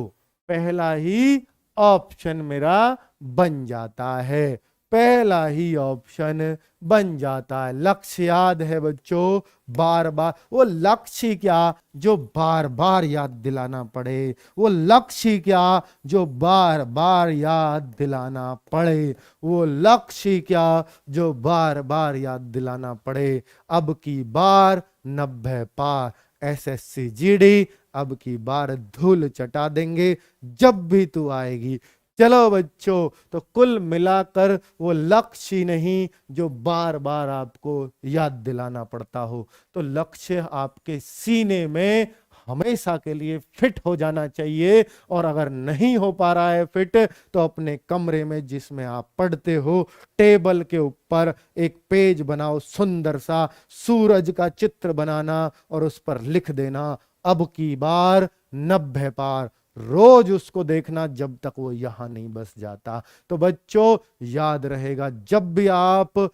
Speaker 1: पहला ही ऑप्शन मेरा बन जाता है, पहला ही ऑप्शन बन जाता है। लक्ष्य याद है बच्चों, बार बार वो लक्ष्य क्या जो बार बार याद दिलाना पड़े, वो लक्ष्य क्या जो बार बार याद दिलाना पड़े, वो लक्ष्य क्या जो बार बार याद दिलाना पड़े। अब की बार 90 पार SSC GD, अब की बार धूल चटा देंगे जब भी तू आएगी। चलो बच्चों, तो कुल मिलाकर वो लक्ष्य नहीं जो बार बार आपको याद दिलाना पड़ता हो। तो लक्ष्य आपके सीने में हमेशा के लिए फिट हो जाना चाहिए। और अगर नहीं हो पा रहा है फिट, तो अपने कमरे में जिसमें आप पढ़ते हो, टेबल के ऊपर एक पेज बनाओ, सुंदर सा सूरज का चित्र बनाना और उस पर लिख देना अब की बार 90 पार। रोज उसको देखना जब तक वो यहां नहीं बस जाता। तो बच्चों याद रहेगा, जब भी आप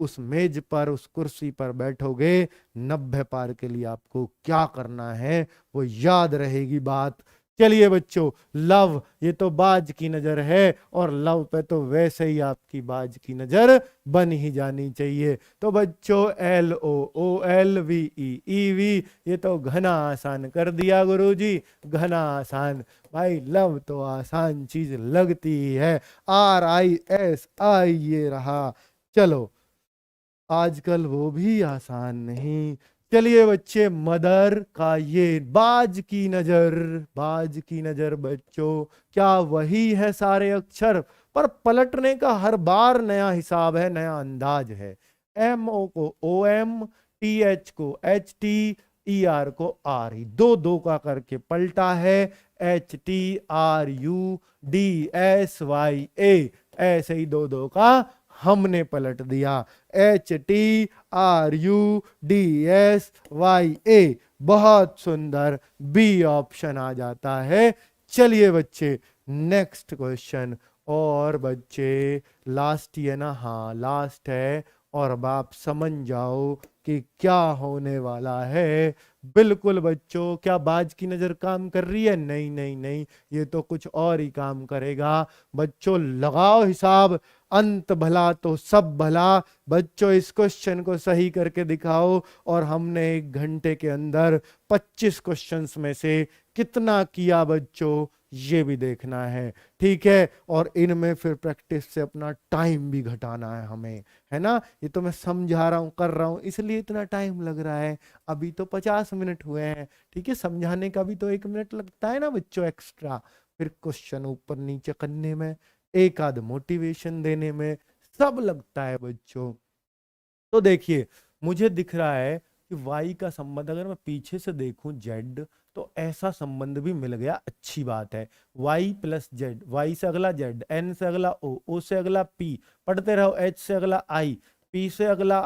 Speaker 1: उस मेज पर, उस कुर्सी पर बैठोगे, 90 पार के लिए आपको क्या करना है वो याद रहेगी बात। चलिए बच्चों, लव, ये तो बाज की नजर है, और लव पे तो वैसे ही आपकी बाज की नजर बन ही जानी चाहिए। तो बच्चों LOOLVEEV, ये तो घना आसान कर दिया गुरुजी, घना आसान। भाई लव तो आसान चीज लगती है। RISI ये रहा। चलो आजकल वो भी आसान नहीं। चलिए बच्चे, मदर का ये बाज की नजर, बाज की नजर बच्चों क्या वही है सारे अक्षर? पर पलटने का हर बार नया हिसाब है, नया अंदाज है। MO को OM, TH को HT, ER को RE, दो दो का करके पलटा है। HTRUDSYA, ऐसे ही दो दो का हमने पलट दिया। HTRUDSYA, बहुत सुंदर, बी ऑप्शन आ जाता है। चलिए बच्चे नेक्स्ट क्वेश्चन। और बच्चे लास्ट ही है ना? हाँ लास्ट है। और अब आप समझ जाओ कि क्या होने वाला है। बिल्कुल बच्चों, क्या बाज की नजर काम कर रही है? नहीं नहीं नहीं, ये तो कुछ और ही काम करेगा। बच्चों लगाओ हिसाब, अंत भला तो सब भला। बच्चों इस क्वेश्चन को सही करके दिखाओ, और हमने 1 घंटे के अंदर 25 क्वेश्चंस में से कितना किया बच्चों, ये भी देखना है। ठीक है, और इनमें फिर प्रैक्टिस से अपना टाइम भी घटाना है हमें, है ना? ये तो मैं समझा रहा हूं, कर रहा हूं, इसलिए इतना टाइम लग रहा है। अभी तो 50 मिनट हुए हैं। ठीक है, समझाने का भी तो 1 मिनट लगता है ना बच्चों एक्स्ट्रा। फिर क्वेश्चन ऊपर नीचे करने में, एक आध मोटिवेशन देने में, सब लगता है बच्चों। तो देखिए, मुझे दिख रहा है कि y का संबंध अगर मैं पीछे से देखूं z, तो ऐसा संबंध भी मिल गया, अच्छी बात है। y प्लस जेड, y से अगला z, n से अगला o से अगला p, पढ़ते रहो, h से अगला i, p से अगला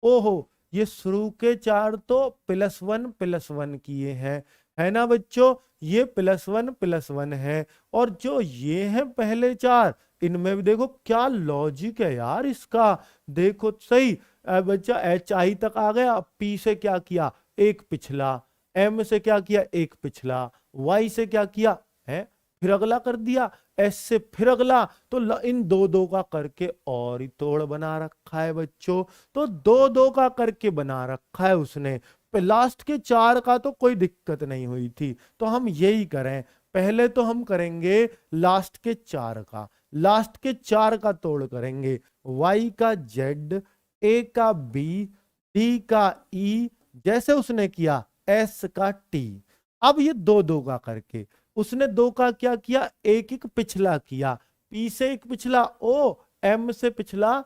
Speaker 1: o हो। ये शुरू के 4 तो +1 किए हैं, है ना बच्चों? ये +1 है। और जो ये है पहले 4, इनमें भी देखो क्या लॉजिक है यार इसका। देखो सही, बच्चा एच आई तक आ गया, पी से क्या किया, एक पिछला, एम से क्या किया, एक पिछला, वाई से क्या किया है, फिर अगला कर दिया, एस से फिर अगला। तो इन दो दो का करके और ही तोड़ बना रखा है बच्चों। तो दो दो का करके बना रखा है उसने। लास्ट के 4 का तो कोई दिक्कत नहीं हुई थी, तो हम यही करें। पहले तो हम करेंगे लास्ट के 4 का, लास्ट के 4 का तोड़ करेंगे। y का z, a का b, d का e, जैसे उसने किया s का t। अब ये दो दो का करके उसने दो का क्या किया, एक एक पिछला किया। p से एक पिछला o, m से पिछला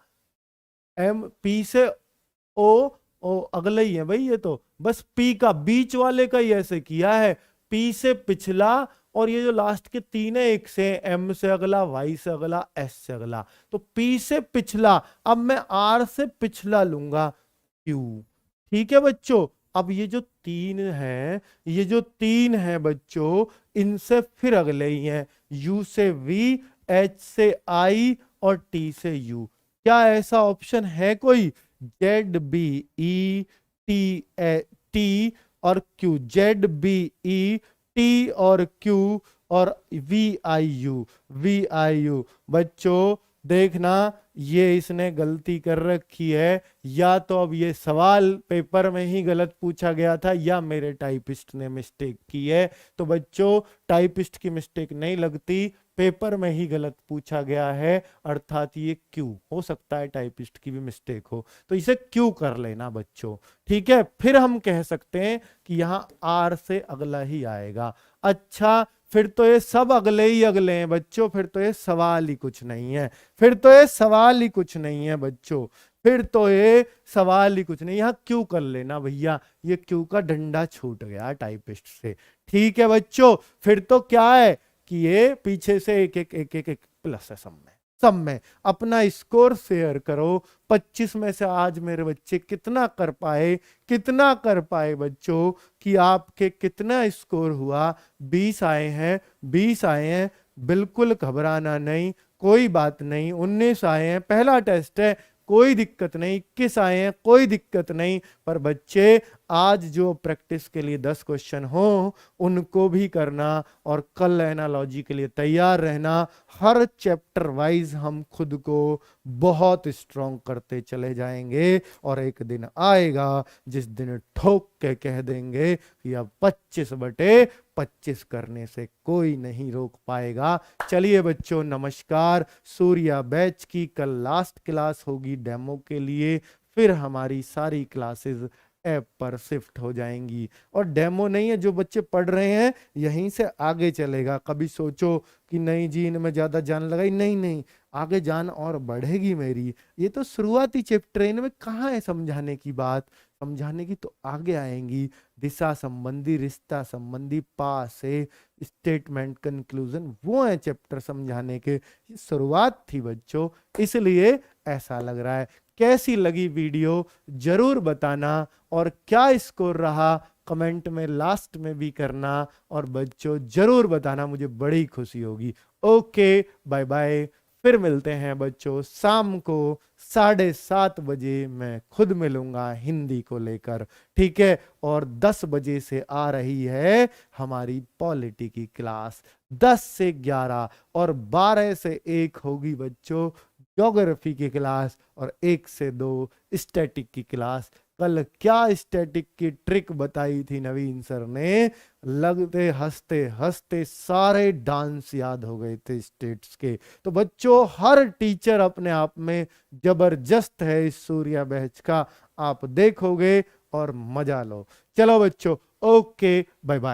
Speaker 1: m, p से o अगले ही है भाई ये तो, बस p का बीच वाले का ही ऐसे किया है, p से पिछला। और ये जो लास्ट के 3 है, एक से m से अगला, y से अगला, s से अगला, तो p से पिछला। अब मैं r से पिछला लूंगा, q। ठीक है बच्चों, अब ये जो 3 है, ये जो 3 है बच्चों, इनसे फिर अगले ही हैं, u से v, h से i और t से u। क्या ऐसा ऑप्शन है कोई? जेड बी ई टी और Q, Z B E T और क्यू और वी आई यू। बच्चों देखना, ये इसने गलती कर रखी है। या तो अब ये सवाल पेपर में ही गलत पूछा गया था, या मेरे टाइपिस्ट ने मिस्टेक की है। तो बच्चों टाइपिस्ट की मिस्टेक नहीं लगती, पेपर में ही गलत पूछा गया है, अर्थात ये क्यू हो सकता है, टाइपिस्ट की भी मिस्टेक हो, तो इसे क्यू कर लेना बच्चों। ठीक है, फिर हम कह सकते हैं कि यहां आर से अगला ही आएगा। अच्छा, फिर तो ये सब अगले ही अगले हैं बच्चों, फिर तो ये सवाल ही कुछ नहीं है, फिर तो ये सवाल ही कुछ नहीं है बच्चों, फिर तो ये सवाल ही कुछ नहीं। यहां क्यू कर लेना भैया, ये क्यू का डंडा छूट गया टाइपिस्ट से। ठीक है बच्चों, फिर तो क्या है कि ये पीछे से एक एक एक एक, एक प्लस है सब में। अपना स्कोर शेयर करो, 25 में से आज मेरे बच्चे कितना कर पाए बच्चों, कि आपके कितना स्कोर हुआ? 20 आए हैं, 20 आए हैं, बिल्कुल घबराना नहीं, कोई बात नहीं। 19 आए हैं, पहला टेस्ट है, कोई दिक्कत नहीं। 21 आए हैं, कोई दिक्कत नहीं। पर बच्चे आज जो प्रैक्टिस के लिए 10 क्वेश्चन हो, उनको भी करना, और कल एनालॉजी के लिए तैयार रहना। हर चैप्टर वाइज हम खुद को बहुत स्ट्रॉन्ग करते चले जाएंगे, और एक दिन आएगा जिस दिन ठोक के कह देंगे कि अब 25/25 करने से कोई नहीं रोक पाएगा। चलिए बच्चों नमस्कार। सूर्या बैच की कल लास्ट क्लास होगी डेमो के लिए, फिर हमारी सारी क्लासेस ऐप पर शिफ्ट हो जाएंगी। और डेमो नहीं है, जो बच्चे पढ़ रहे हैं यहीं से आगे चलेगा। कभी सोचो कि नहीं जी इनमें ज्यादा जान लगाई, नहीं नहीं, आगे जान और बढ़ेगी मेरी। ये तो शुरुआती चैप्टर है, इनमें कहाँ है समझाने की बात। समझाने की तो आगे आएंगी। दिशा संबंधी, रिश्ता संबंधी, पास से स्टेटमेंट, कंक्लूजन, वो है चैप्टर समझाने के। ये शुरुआत थी बच्चों, इसलिए ऐसा लग रहा है। कैसी लगी वीडियो जरूर बताना, और क्या स्कोर रहा कमेंट में लास्ट में भी करना, और बच्चों जरूर बताना, मुझे बड़ी खुशी होगी। Okay, bye bye. फिर मिलते हैं बच्चों शाम को 7:30 बजे। मैं खुद मिलूंगा हिंदी को लेकर, ठीक है। और 10 बजे से आ रही है हमारी पॉलिटी की क्लास, 10 से 11, और 12 से 1 होगी बच्चों ज्योग्राफी की क्लास, और 1 से 2 स्टैटिक की क्लास। कल क्या स्टैटिक की ट्रिक बताई थी नवीन सर ने, लगते हंसते हंसते सारे डांस याद हो गए थे स्टेट्स के। तो बच्चों हर टीचर अपने आप में जबरदस्त है इस सूर्या बैच का, आप देखोगे और मजा लो। चलो बच्चों, ओके, बाय बाय।